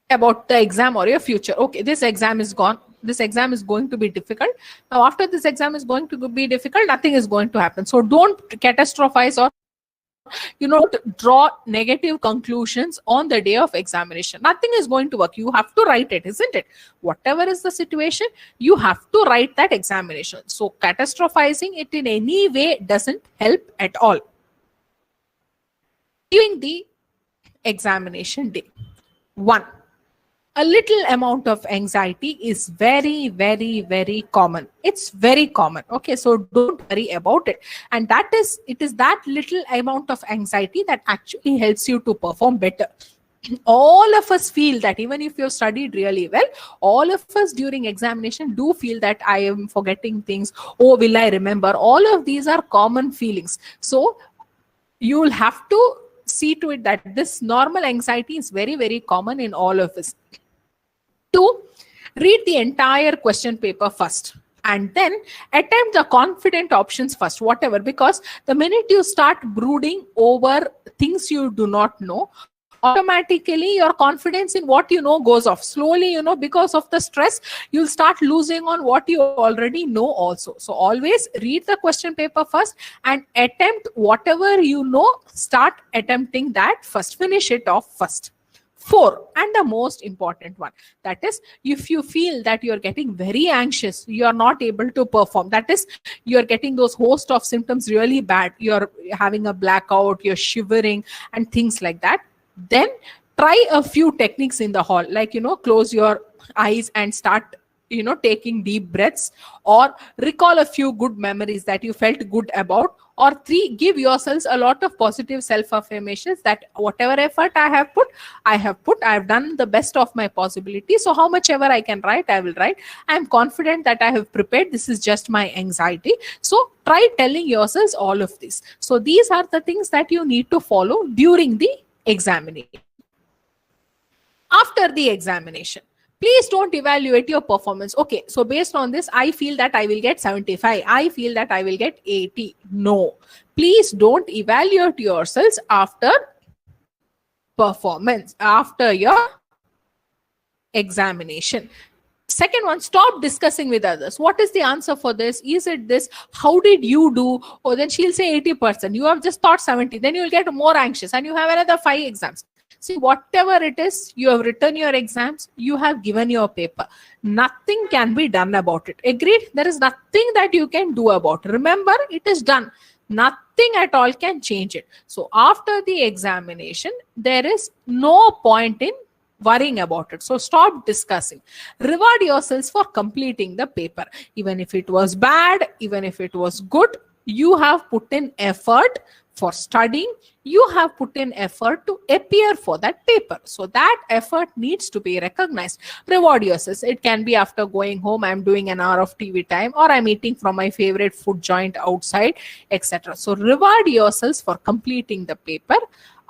about the exam or your future. Okay, this exam is gone. This exam is going to be difficult. Now, after this exam is going to be difficult, nothing is going to happen. So don't catastrophize or draw negative conclusions on the day of examination. Nothing is going to work. You have to write it, isn't it? Whatever is the situation, you have to write that examination. So catastrophizing it in any way doesn't help at all. During the examination day, 1, a little amount of anxiety is very, very, very common. It's very common. Okay, so don't worry about it. And it is that little amount of anxiety that actually helps you to perform better. All of us feel that even if you've studied really well, all of us during examination do feel that I am forgetting things. Oh, will I remember? All of these are common feelings. So you'll have to see to it that this normal anxiety is very, very common in all of us. 2, read the entire question paper first, and then attempt the confident options first, whatever, because the minute you start brooding over things you do not know, automatically your confidence in what you know goes off. Slowly, because of the stress, you'll start losing on what you already know also. So always read the question paper first and attempt whatever you know, start attempting that first, finish it off first. 4, and the most important one, that is, if you feel that you're getting very anxious, you're not able to perform, that is, you're getting those host of symptoms really bad, you're having a blackout, you're shivering and things like that, then try a few techniques in the hall, like, close your eyes and start, taking deep breaths, or recall a few good memories that you felt good about. Or 3, give yourselves a lot of positive self-affirmations that whatever effort I have put, I have done the best of my possibility. So how much ever I can write, I will write. I am confident that I have prepared. This is just my anxiety. So try telling yourselves all of this. So these are the things that you need to follow during the examination. After the examination, please don't evaluate your performance. Okay, so based on this, I feel that I will get 75. I feel that I will get 80. No, please don't evaluate yourselves after performance, after your examination. Second one, stop discussing with others. What is the answer for this? Is it this? How did you do? Oh, then she'll say 80%. You have just thought 70. Then you'll get more anxious and you have another 5 exams. See, whatever it is, you have written your exams, you have given your paper. Nothing can be done about it. Agreed? There is nothing that you can do about it. Remember, it is done. Nothing at all can change it. So after the examination, there is no point in worrying about it. So stop discussing. Reward yourselves for completing the paper. Even if it was bad, even if it was good, you have put in effort for studying. You have put in effort to appear for that paper. So that effort needs to be recognized. Reward yourselves. It can be after going home, I'm doing an hour of TV time, or I'm eating from my favorite food joint outside, etc. So reward yourselves for completing the paper.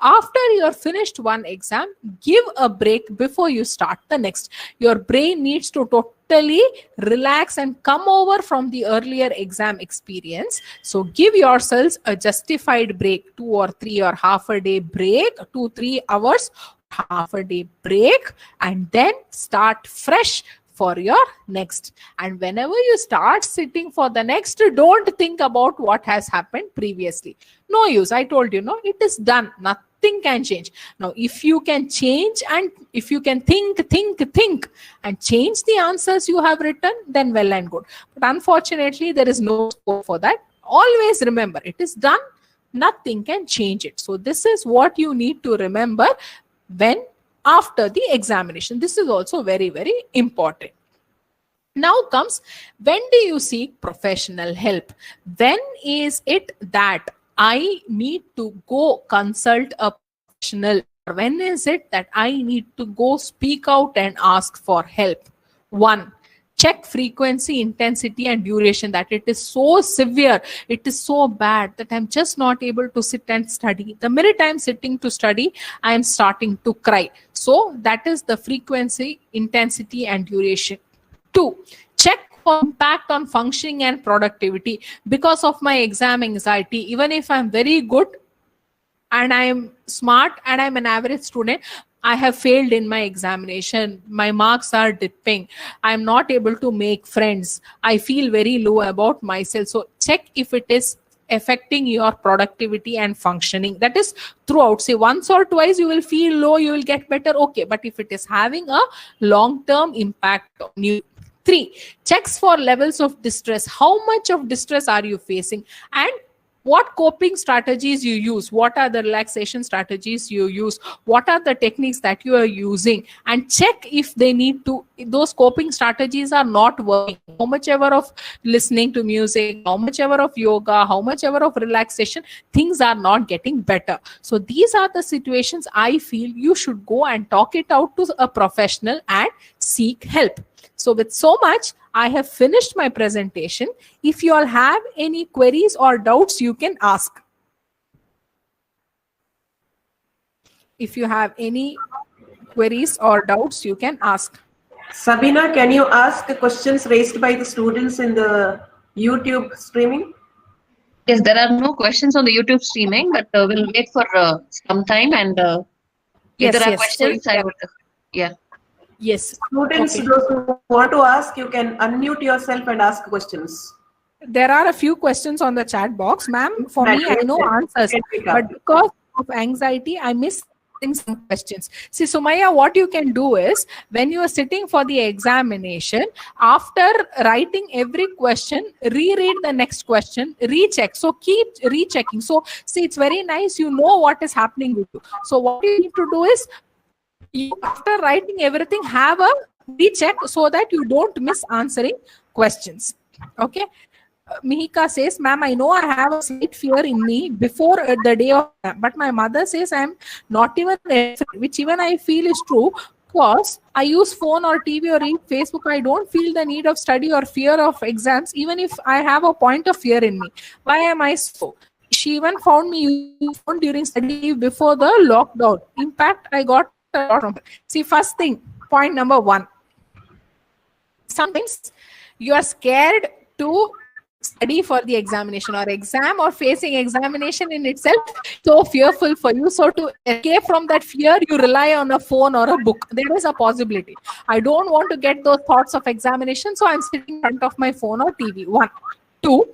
After you're finished one exam, give a break before you start the next. Your brain needs to totally relax and come over from the earlier exam experience. So give yourselves a justified break, 2 or 3 or half a day break, 2-3 hours, half a day break, and then start fresh for your next. And whenever you start sitting for the next, don't think about what has happened previously. No use. I told you, no, it is done. Nothing can change. Now, if you can change and if you can think and change the answers you have written, then well and good. But unfortunately, there is no scope for that. Always remember, it is done. Nothing can change it. So this is what you need to remember when after the examination. This is also very, very important. Now comes, when do you seek professional help? When is it that I need to go consult a professional? When is it that I need to go speak out and ask for help? 1, check frequency, intensity, and duration, that it is so severe, it is so bad that I'm just not able to sit and study. The minute I'm sitting to study, I'm starting to cry. So that is the frequency, intensity, and duration. 2, check for impact on functioning and productivity. Because of my exam anxiety, even if I'm very good and I'm smart and I'm an average student, I have failed in my examination. My marks are dipping. I'm not able to make friends. I feel very low about myself. So check if it is affecting your productivity and functioning. That is throughout. Say once or twice you will feel low, you will get better. Okay. But if it is having a long-term impact on you. 3, checks for levels of distress. How much of distress are you facing? And what coping strategies you use? What are the relaxation strategies you use? What are the techniques that you are using? And check if they need to, those coping strategies are not working. How much ever of listening to music, how much ever of yoga, how much ever of relaxation, things are not getting better. So these are the situations I feel you should go and talk it out to a professional and seek help. So with so much, I have finished my presentation. If you all have any queries or doubts, you can ask. If you have any queries or doubts, you can ask. Sabina, can you ask questions raised by the students in the YouTube streaming? Yes, there are no questions on the YouTube streaming, but we'll wait for some time, and if there are questions, I would, yeah. Yes. Students, those who want to ask, you can unmute yourself and ask questions. There are a few questions on the chat box. Ma'am, for me, I know answers, but because of anxiety, I miss some questions. See, Sumaya, what you can do is, when you are sitting for the examination, after writing every question, reread the next question, recheck. So keep rechecking. So see, it's very nice. You know what is happening with you. So what you need to do is, You, after writing everything, have a recheck so that you don't miss answering questions. Okay. Mihika says, ma'am, I know I have a slight fear in me before the day of exam, but my mother says I'm not even afraid, which even I feel is true because I use phone or TV or read Facebook. I don't feel the need of study or fear of exams, even if I have a point of fear in me. Why am I so? She even found me using phone during study leave before the lockdown. In fact, I got a lot from her. See, first thing, point number one. Sometimes you are scared to study for the examination or exam or facing examination in itself so fearful for you. So to escape from that fear, you rely on a phone or a book. There is a possibility. I don't want to get those thoughts of examination, so I'm sitting in front of my phone or TV. One. Two,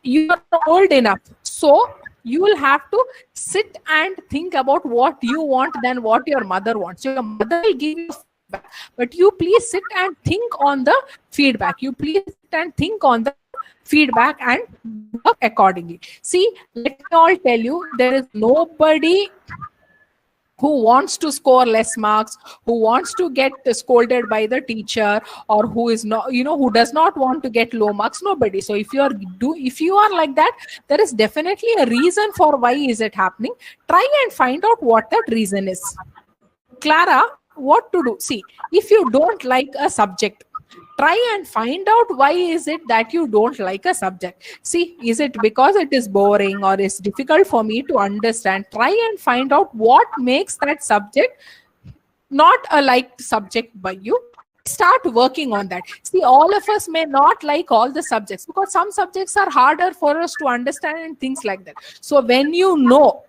you are old enough. So you will have to sit and think about what you want than what your mother wants. Your mother will give you feedback, but you please sit and think on the feedback. You please sit and think on the feedback and work accordingly. See, let me all tell you, there is nobody who wants to score less marks, who wants to get scolded by the teacher, or who is not, who does not want to get low marks. Nobody. So if you are like that, there is definitely a reason for why is it happening. Try and find out what that reason is. Clara, what to do? See, if you don't like a subject, try and find out why is it that you don't like a subject. See, is it because it is boring or is difficult for me to understand? Try and find out what makes that subject not a liked subject by you. Start working on that. See, all of us may not like all the subjects because some subjects are harder for us to understand and things like that. So when you know,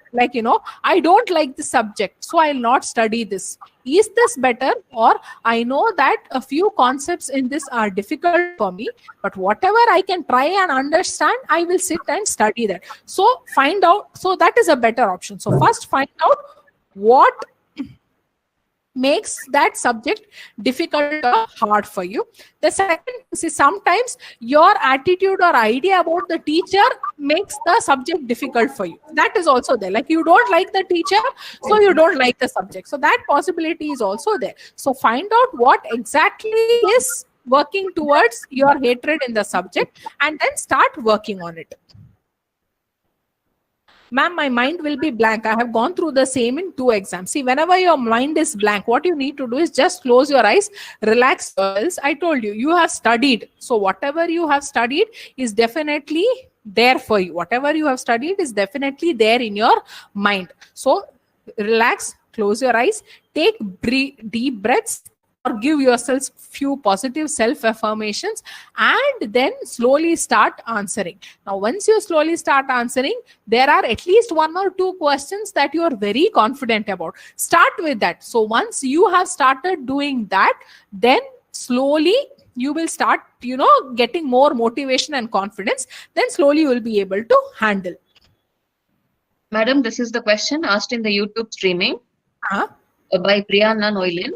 I don't like the subject, so I'll not study this. Is this better? Or I know that a few concepts in this are difficult for me, but whatever I can try and understand, I will sit and study that. So find out. So that is a better option. So first find out what makes that subject difficult or hard for you. The second is sometimes your attitude or idea about the teacher makes the subject difficult for you. That is also there. Like you don't like the teacher, so you don't like the subject. So that possibility is also there. So find out what exactly is working towards your hatred in the subject and then start working on it. Ma'am, my mind will be blank. I have gone through the same in 2 exams. See, whenever your mind is blank, what you need to do is just close your eyes, relax yourselves. I told you, you have studied. So whatever you have studied is definitely there for you. Whatever you have studied is definitely there in your mind. So relax, close your eyes, take deep breaths, or give yourselves few positive self-affirmations and then slowly start answering. Now, once you slowly start answering, there are at least 1 or 2 questions that you are very confident about. Start with that. So once you have started doing that, then slowly you will start, getting more motivation and confidence. Then slowly you will be able to handle. Madam, this is the question asked in the YouTube streaming by Priyanna Noilin.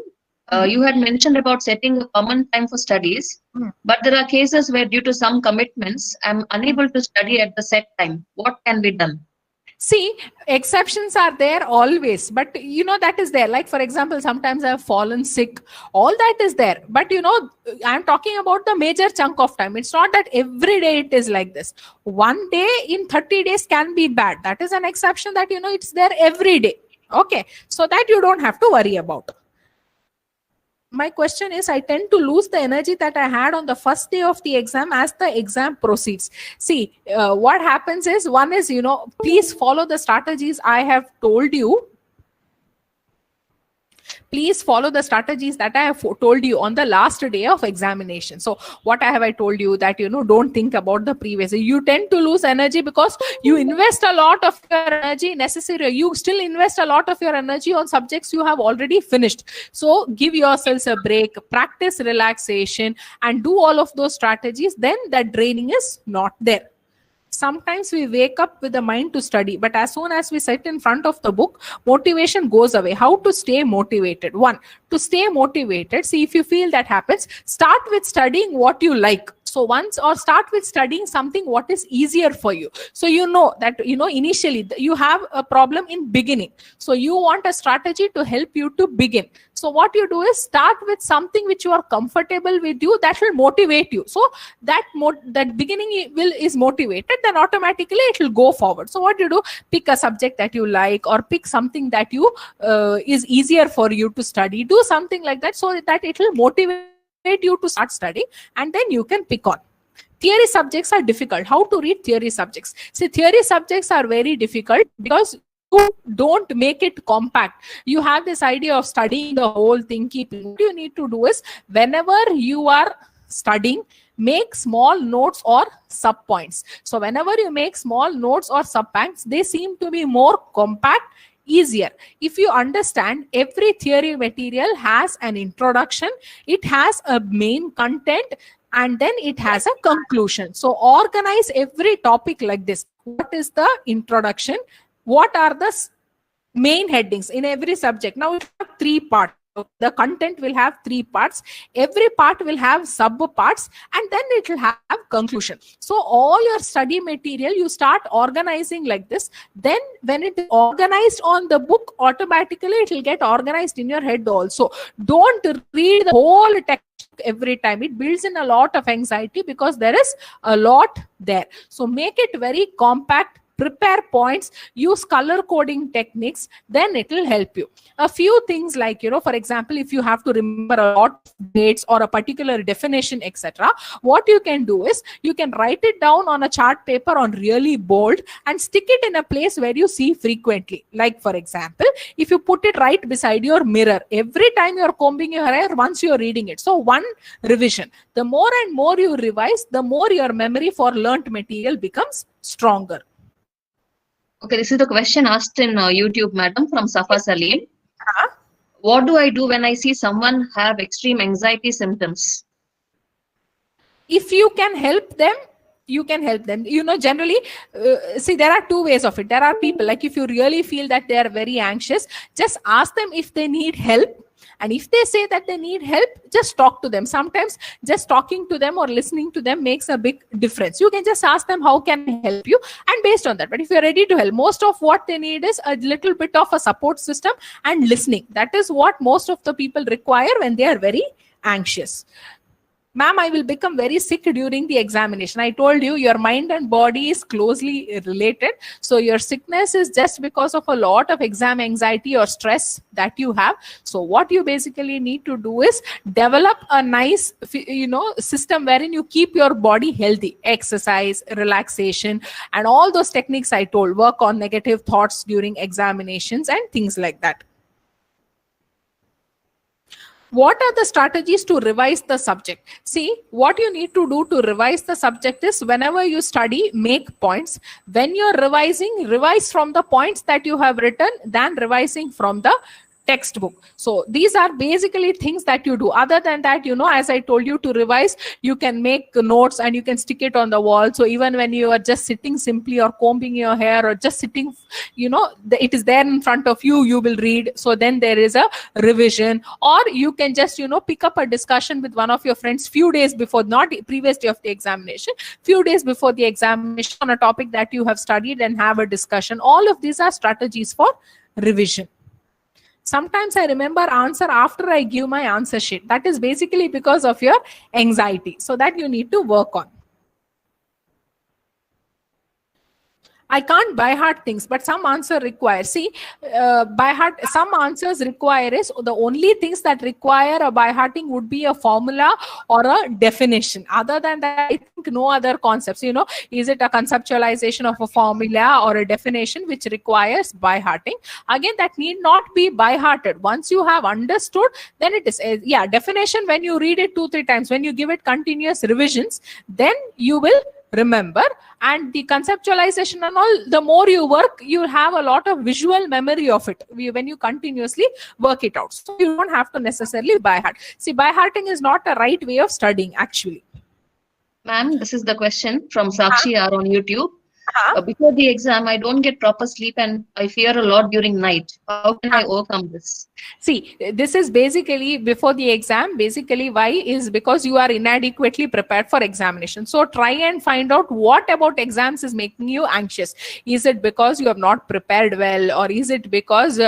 You had mentioned about setting a common time for studies, but there are cases where due to some commitments, I'm unable to study at the set time. What can be done? See, exceptions are there always, but that is there. Like, for example, sometimes I have fallen sick. All that is there. But I'm talking about the major chunk of time. It's not that every day it is like this. One day in 30 days can be bad. That is an exception that, it's there every day. Okay. So that you don't have to worry about. My question is, I tend to lose the energy that I had on the first day of the exam as the exam proceeds. See, what happens is, one is, please follow the strategies I have told you. Please follow the strategies that I have told you on the last day of examination. So what have I told you? That, don't think about the previous. You tend to lose energy because you invest a lot of your energy necessary. You still invest a lot of your energy on subjects you have already finished. So give yourselves a break, practice relaxation and do all of those strategies. Then that draining is not there. Sometimes we wake up with the mind to study, but as soon as we sit in front of the book, motivation goes away. How to stay motivated? 1, to stay motivated. See, if you feel that happens, start with studying what you like. So start with studying something what is easier for you. So you know that, initially you have a problem in beginning. So you want a strategy to help you to begin. So what you do is start with something which you are comfortable with you, that will motivate you. So that beginning is motivated, then automatically it will go forward. So what you do, pick a subject that you like, or pick something that you is easier for you to study. Do something like that so that it will motivate you to start studying, and then you can pick on. Theory subjects are difficult. How to read theory subjects? See, theory subjects are very difficult because you don't make it compact. You have this idea of studying the whole thing. What you need to do is, whenever you are studying, make small notes or sub points. So whenever you make small notes or sub points, they seem to be more compact, easier. If you understand, every theory material has an introduction, it has a main content, and then it has a conclusion. So organize every topic like this. What is the introduction? What are the main headings in every subject? Now it has 3 parts. The content will have 3 parts. Every part will have sub parts, and then it will have conclusion. So all your study material, you start organizing like this. Then when it is organized on the book, automatically it will get organized in your head also. Don't read the whole textbook every time. It builds in a lot of anxiety because there is a lot there. So make it very compact. Prepare points, use color coding techniques, then it will help you. A few things like, for example, if you have to remember a lot of dates or a particular definition, etc., what you can do is, you can write it down on a chart paper on really bold and stick it in a place where you see frequently. Like, for example, if you put it right beside your mirror, every time you're combing your hair, once you're reading it. So one revision. The more and more you revise, the more your memory for learnt material becomes stronger. Okay, this is the question asked in YouTube, madam, from Safa Salim. What do I do when I see someone have extreme anxiety symptoms? If you can help them, you can help them. Generally, see, there are 2 ways of it. There are people, like, if you really feel that they are very anxious, just ask them if they need help. And if they say that they need help, just talk to them. Sometimes just talking to them or listening to them makes a big difference. You can just ask them, how can I help you? And based on that, but if you're ready to help, most of what they need is a little bit of a support system and listening. That is what most of the people require when they are very anxious. Ma'am, I will become very sick during the examination. I told you, your mind and body is closely related. So your sickness is just because of a lot of exam anxiety or stress that you have. So what you basically need to do is develop a nice, system wherein you keep your body healthy. Exercise, relaxation, and all those techniques I told. Work on negative thoughts during examinations and things like that. What are the strategies to revise the subject? See, what you need to do to revise the subject is, whenever you study, make points. When you're revising, revise from the points that you have written than revising from the textbook. So these are basically things that you do. Other than that, as I told you, to revise, you can make notes and you can stick it on the wall. So even when you are just sitting simply or combing your hair or just sitting, it is there in front of you, you will read. So then there is a revision. Or you can just, pick up a discussion with one of your friends few days before, not previous day of the examination, few days before the examination on a topic that you have studied, and have a discussion. All of these are strategies for revision. Sometimes I remember answer after I give my answer sheet. That is basically because of your anxiety. So that you need to work on. I can't by heart things, but some answer requires. See, by heart, some answers require is, the only things that require a by hearting would be a formula or a definition. Other than that, I think no other concepts. Is it a conceptualization of a formula or a definition which requires by hearting? Again, that need not be by hearted. Once you have understood, then it is, definition when you read it 2-3 times, when you give it continuous revisions, then you will remember. And the conceptualization and all, the more you work, you have a lot of visual memory of it when you continuously work it out. So you don't have to necessarily by heart. See, by hearting is not a right way of studying, actually. Ma'am, this is the question from Sakshi R on YouTube. Before the exam, I don't get proper sleep and I fear a lot during night. How can I overcome this? See, this is basically before the exam. Basically, why is because you are inadequately prepared for examination. So try and find out what about exams is making you anxious. Is it because you have not prepared well, or is it because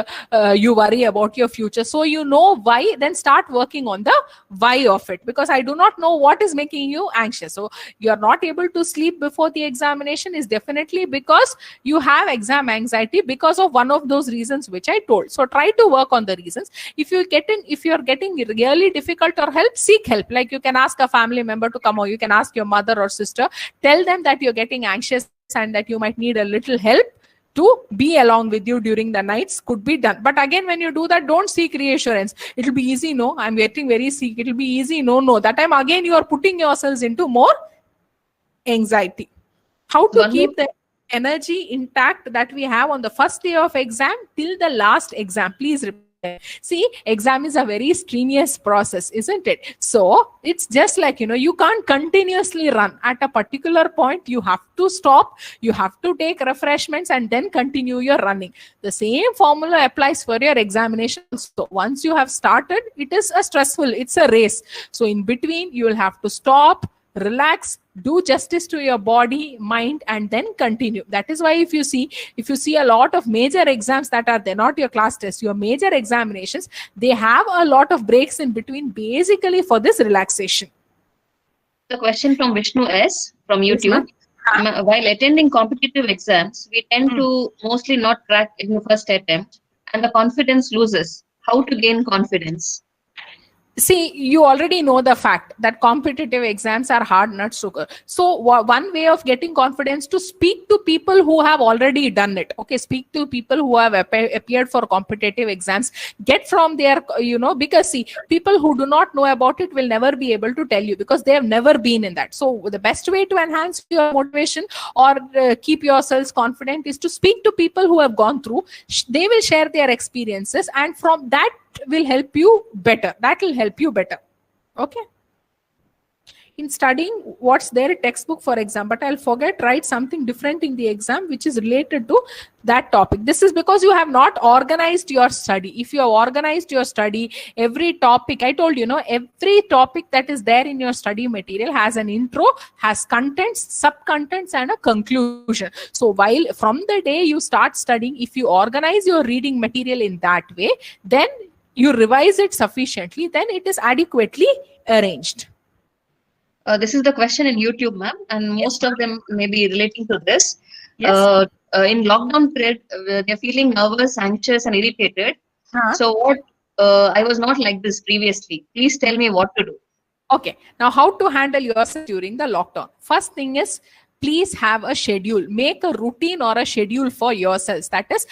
you worry about your future? So you know why, then start working on the why of it. Because I do not know what is making you anxious. So you are not able to sleep before the examination is definitely because you have exam anxiety because of one of those reasons which I told. So try to work on the reasons. If you're getting really difficult or help, seek help. Like you can ask a family member to come, or you can ask your mother or sister. Tell them that you're getting anxious and that you might need a little help to be along with you during the nights. Could be done. But again, when you do that, don't seek reassurance. It'll be easy. No, I'm getting very sick. It'll be easy. No. That time again, you are putting yourselves into more anxiety. How to keep the energy intact that we have on the first day of exam till the last exam? Please repeat. See, exam is a very strenuous process, isn't it? So it's just like, you can't continuously run. At a particular point, you have to stop, you have to take refreshments and then continue your running. The same formula applies for your examination. So once you have started, it is it's a race. So in between, you will have to stop, relax, do justice to your body, mind, and then continue. That is why if you see a lot of major exams that are, they're not your class tests, your major examinations, they have a lot of breaks in between, basically for this relaxation. The question from Vishnu S from YouTube. While attending competitive exams, we tend to mostly not crack in the first attempt and the confidence loses. How to gain confidence? See, you already know the fact that competitive exams are hard nuts to. So one way of getting confidence to speak to people who have already done it. Okay, speak to people who have appeared for competitive exams. Get from their, because see, people who do not know about it will never be able to tell you because they have never been in that. So the best way to enhance your motivation or keep yourselves confident is to speak to people who have gone through. They will share their experiences, and from that will help you better. That will help you better. Okay. In studying what's there textbook for exam, but I'll forget write something different in the exam which is related to that topic. This is because you have not organized your study. If you have organized your study, every topic, I told you, every topic that is there in your study material has an intro, has contents, sub-contents, and a conclusion. So while from the day you start studying, if you organize your reading material in that way, then you revise it sufficiently, then it is adequately arranged. This is the question in YouTube, ma'am, and most of them may be relating to this. Yes. In lockdown period, they're feeling nervous, anxious, and irritated. So what? I was not like this previously. Please tell me what to do. Okay. Now, how to handle yourself during the lockdown? First thing is, please have a schedule. Make a routine or a schedule for yourselves. That is,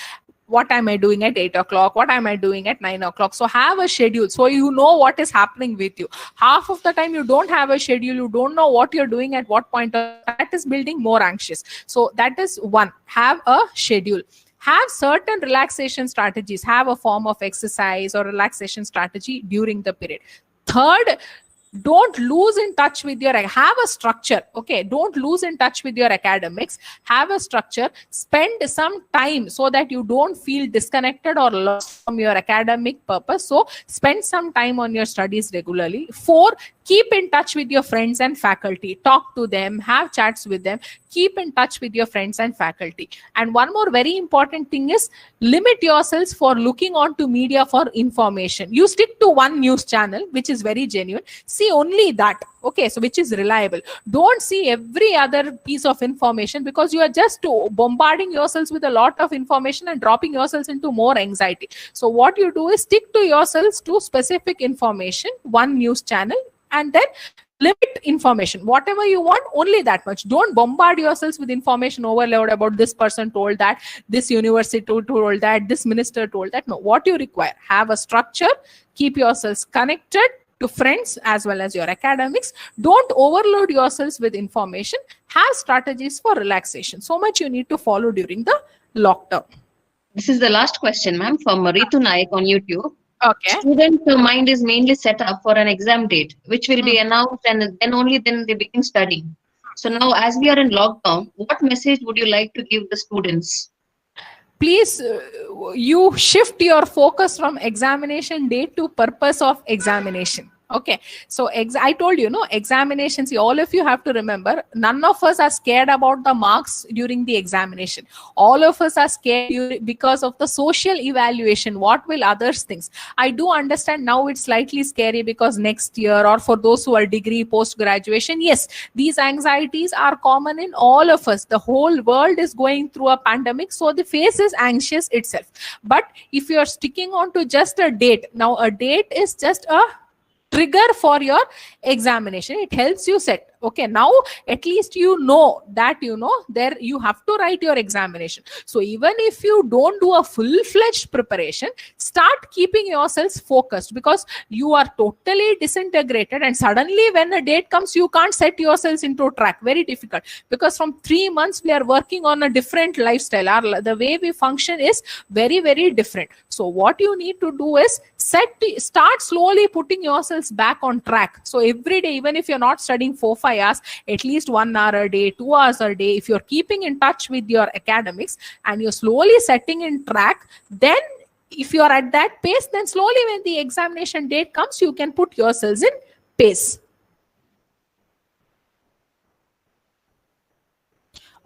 what am I doing at 8 o'clock? What am I doing at 9 o'clock? So have a schedule so you know what is happening with you. Half of the time you don't have a schedule, you don't know what you're doing at what point. That is building more anxious. So that is one. Have a schedule. Have certain relaxation strategies. Have a form of exercise or relaxation strategy during the period. Third, don't lose in touch with have a structure. Okay, don't lose in touch with your academics. Have a structure. Spend some time so that you don't feel disconnected or lost from your academic purpose. So spend some time on your studies regularly. 4, keep in touch with your friends and faculty. Talk to them, have chats with them. Keep in touch with your friends and faculty. And one more very important thing is limit yourselves for looking onto media for information. You stick to one news channel, which is very genuine. See only that. Okay, so which is reliable. Don't see every other piece of information because you are just bombarding yourselves with a lot of information and dropping yourselves into more anxiety. So what you do is stick to yourselves to specific information, one news channel, and then limit information. Whatever you want, only that much. Don't bombard yourselves with information overload about this person told that, this university told that, this minister told that. No, what you require, have a structure, keep yourselves connected to friends as well as your academics. Don't overload yourselves with information. Have strategies for relaxation. So much you need to follow during the lockdown. This is the last question, ma'am, from Ritu Naik on YouTube. Okay. Student mind is mainly set up for an exam date, which will be announced, and then only then they begin studying. So now, as we are in lockdown, what message would you like to give the students? Please, you shift your focus from examination date to purpose of examination. Okay, so I told you, no, examinations, all of you have to remember, none of us are scared about the marks during the examination. All of us are scared because of the social evaluation. What will others think? I do understand now it's slightly scary because next year, or for those who are degree, post-graduation, yes, these anxieties are common in all of us. The whole world is going through a pandemic, so the face is anxious itself. But if you are sticking on to just a date, now a date is just a trigger for your examination. It helps you set. Okay, now at least you know that, there you have to write your examination. So even if you don't do a full-fledged preparation, start keeping yourselves focused, because you are totally disintegrated, and suddenly when a date comes, you can't set yourselves into track. Very difficult, because from 3 months we are working on a different lifestyle. The way we function is very, very different. So what you need to do is start slowly putting yourselves back on track. So every day, even if you're not studying 4-5 hours, at least 1 hour a day, 2 hours a day, if you're keeping in touch with your academics and you're slowly setting in track, then if you're at that pace, then slowly when the examination date comes, you can put yourselves in pace.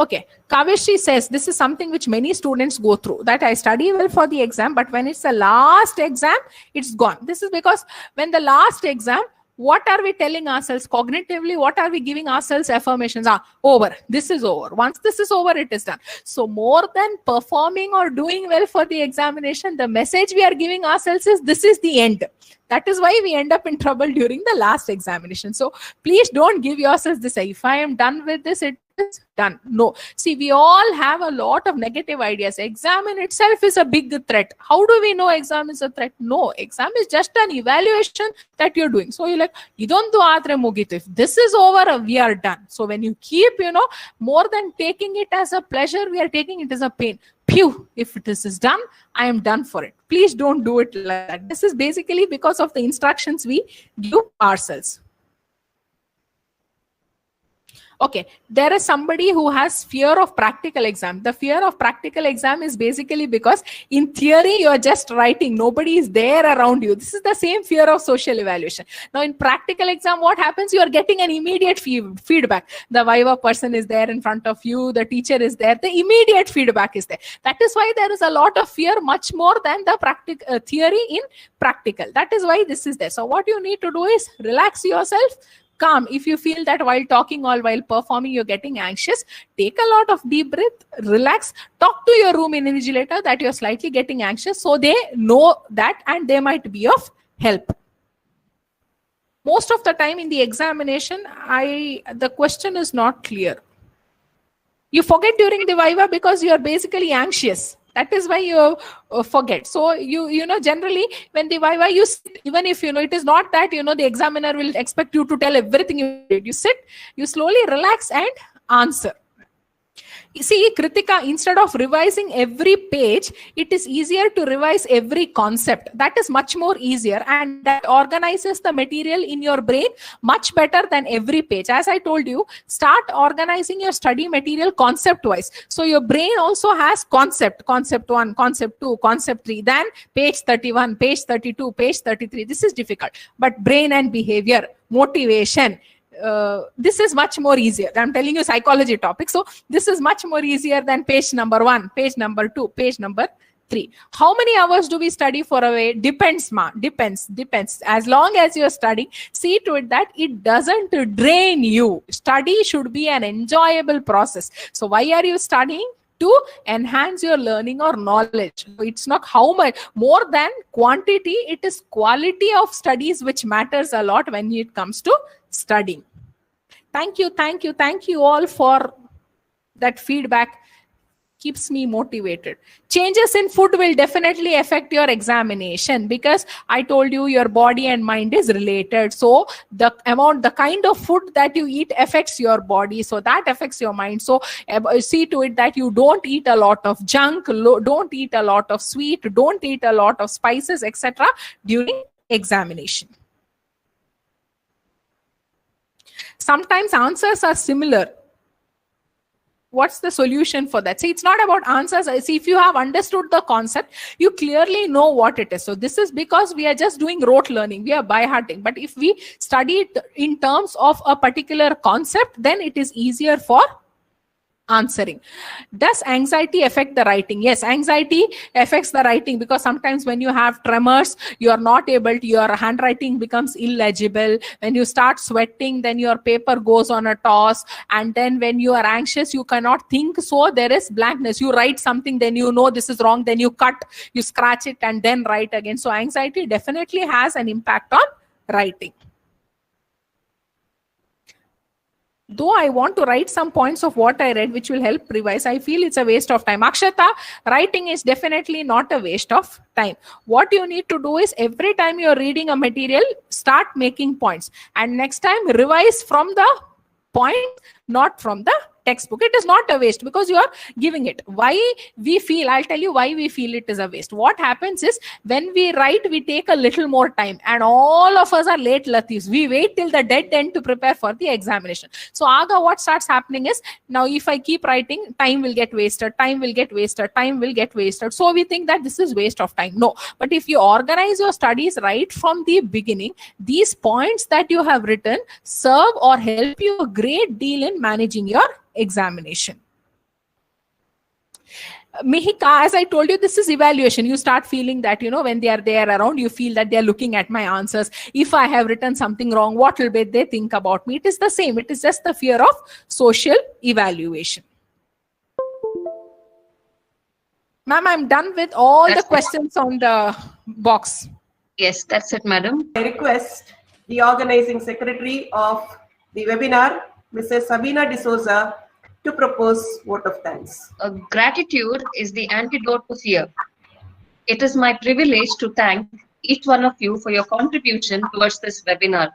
Okay, Kaveshri says, this is something which many students go through, that I study well for the exam, but when it's the last exam, it's gone. This is because when the last exam, what are we telling ourselves cognitively? What are we giving ourselves affirmations? Over. This is over. Once this is over, it is done. So more than performing or doing well for the examination, the message we are giving ourselves is this is the end. That is why we end up in trouble during the last examination. So please don't give yourselves this, if I am done with this, it is done. No. See, we all have a lot of negative ideas. Exam in itself is a big threat. How do we know exam is a threat? No, exam is just an evaluation that you're doing. So you're like, idondu aadre mugitu. If this is over, we are done. So when you keep, more than taking it as a pleasure, we are taking it as a pain. Phew, if this is done, I am done for it. Please don't do it like that. This is basically because of the instructions we give ourselves. Okay, there is somebody who has fear of practical exam. The fear of practical exam is basically because in theory, you're just writing. Nobody is there around you. This is the same fear of social evaluation. Now, in practical exam, what happens? You are getting an immediate feedback. The Viva person is there in front of you. The teacher is there. The immediate feedback is there. That is why there is a lot of fear, much more than the theory in practical. That is why this is there. So what you need to do is relax yourself. Calm. If you feel that while talking or while performing you're getting anxious, take a lot of deep breath, relax, talk to your room invigilator that you're slightly getting anxious, so they know that and they might be of help. Most of the time in the examination, the question is not clear. You forget during the Viva because you are basically anxious. That is why you forget. So generally when the Viva, you sit, even if it is not that the examiner will expect you to tell everything you did. You sit, you slowly relax and answer. You see, Kritika, instead of revising every page, it is easier to revise every concept. That is much more easier, and that organizes the material in your brain much better than every page. As I told you, start organizing your study material concept-wise. So your brain also has concept 1, concept 2, concept 3, then page 31, page 32, page 33. This is difficult. But brain and behavior, motivation, this is much more easier. I'm telling you psychology topic. So this is much more easier than page number 1, page number 2, page number 3. How many hours do we study for a way? Depends, ma. Depends. As long as you're studying, see to it that it doesn't drain you. Study should be an enjoyable process. So why are you studying? To enhance your learning or knowledge. So it's not how much, more than quantity, it is quality of studies which matters a lot when it comes to studying. Thank you all for that feedback. Keeps me motivated. Changes in food will definitely affect your examination, because I told you your body and mind is related. So the kind of food that you eat affects your body. So that affects your mind. So see to it that you don't eat a lot of junk, don't eat a lot of sweet, don't eat a lot of spices, etc. during examination. Sometimes answers are similar. what's the solution for that? See, it's not about answers. See, if you have understood the concept, you clearly know what it is. So this is because we are just doing rote learning, we are by hearting. But if we study it in terms of a particular concept, then it is easier for answering. Does anxiety affect the writing? Yes, anxiety affects the writing, because sometimes when you have tremors, you are not able to, your handwriting becomes illegible. When you start sweating, then your paper goes on a toss. And then when you are anxious, you cannot think, so there is blankness. You write something, then you know this is wrong, then you cut, you scratch it, and then write again. So anxiety definitely has an impact on writing. Though I want to write some points of what I read, which will help revise, I feel it's a waste of time. Akshata, writing is definitely not a waste of time. What you need to do is, every time you're reading a material, start making points. And next time, revise from the point, not from the textbook. It is not a waste, because you are giving it. Why we feel, I'll tell you why we feel it is a waste. What happens is, when we write, we take a little more time, and all of us are late latifs. We wait till the dead end to prepare for the examination. So aga, what starts happening is, now if I keep writing, time will get wasted, time will get wasted, time will get wasted. So we think that this is waste of time. No, but if you organize your studies right from the beginning, these points that you have written serve or help you a great deal in managing your examination. Mihika, as I told you, this is evaluation. You start feeling that, when they are there around, you feel that they are looking at my answers. If I have written something wrong, what will they think about me? It is the same. It is just the fear of social evaluation. Ma'am, I'm done with all the questions on the box. Yes, that's it, madam. I request the organizing secretary of the webinar, Mrs. Sabina D'Souza, to propose vote of thanks. Gratitude is the antidote to fear. It is my privilege to thank each one of you for your contribution towards this webinar.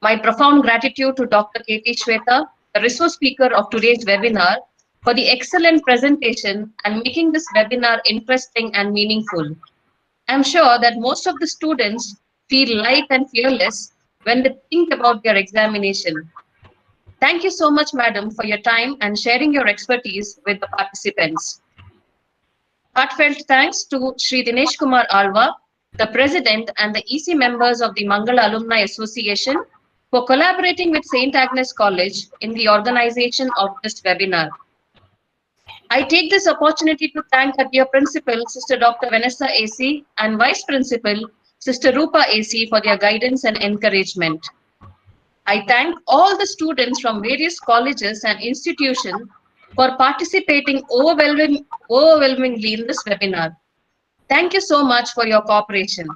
My profound gratitude to Dr. K.T. Shweta, the resource speaker of today's webinar, for the excellent presentation and making this webinar interesting and meaningful. I'm sure that most of the students feel light and fearless when they think about their examination. Thank you so much, madam, for your time and sharing your expertise with the participants. Heartfelt thanks to Shri Dinesh Kumar Alva, the president and the EC members of the Mangala Alumni Association, for collaborating with St Agnes College in the organization of this webinar. I take this opportunity to thank our dear principal, Sister Dr. Vanessa AC, and Vice Principal, Sister Rupa AC, for their guidance and encouragement. I thank all the students from various colleges and institutions for participating overwhelmingly in this webinar. Thank you so much for your cooperation.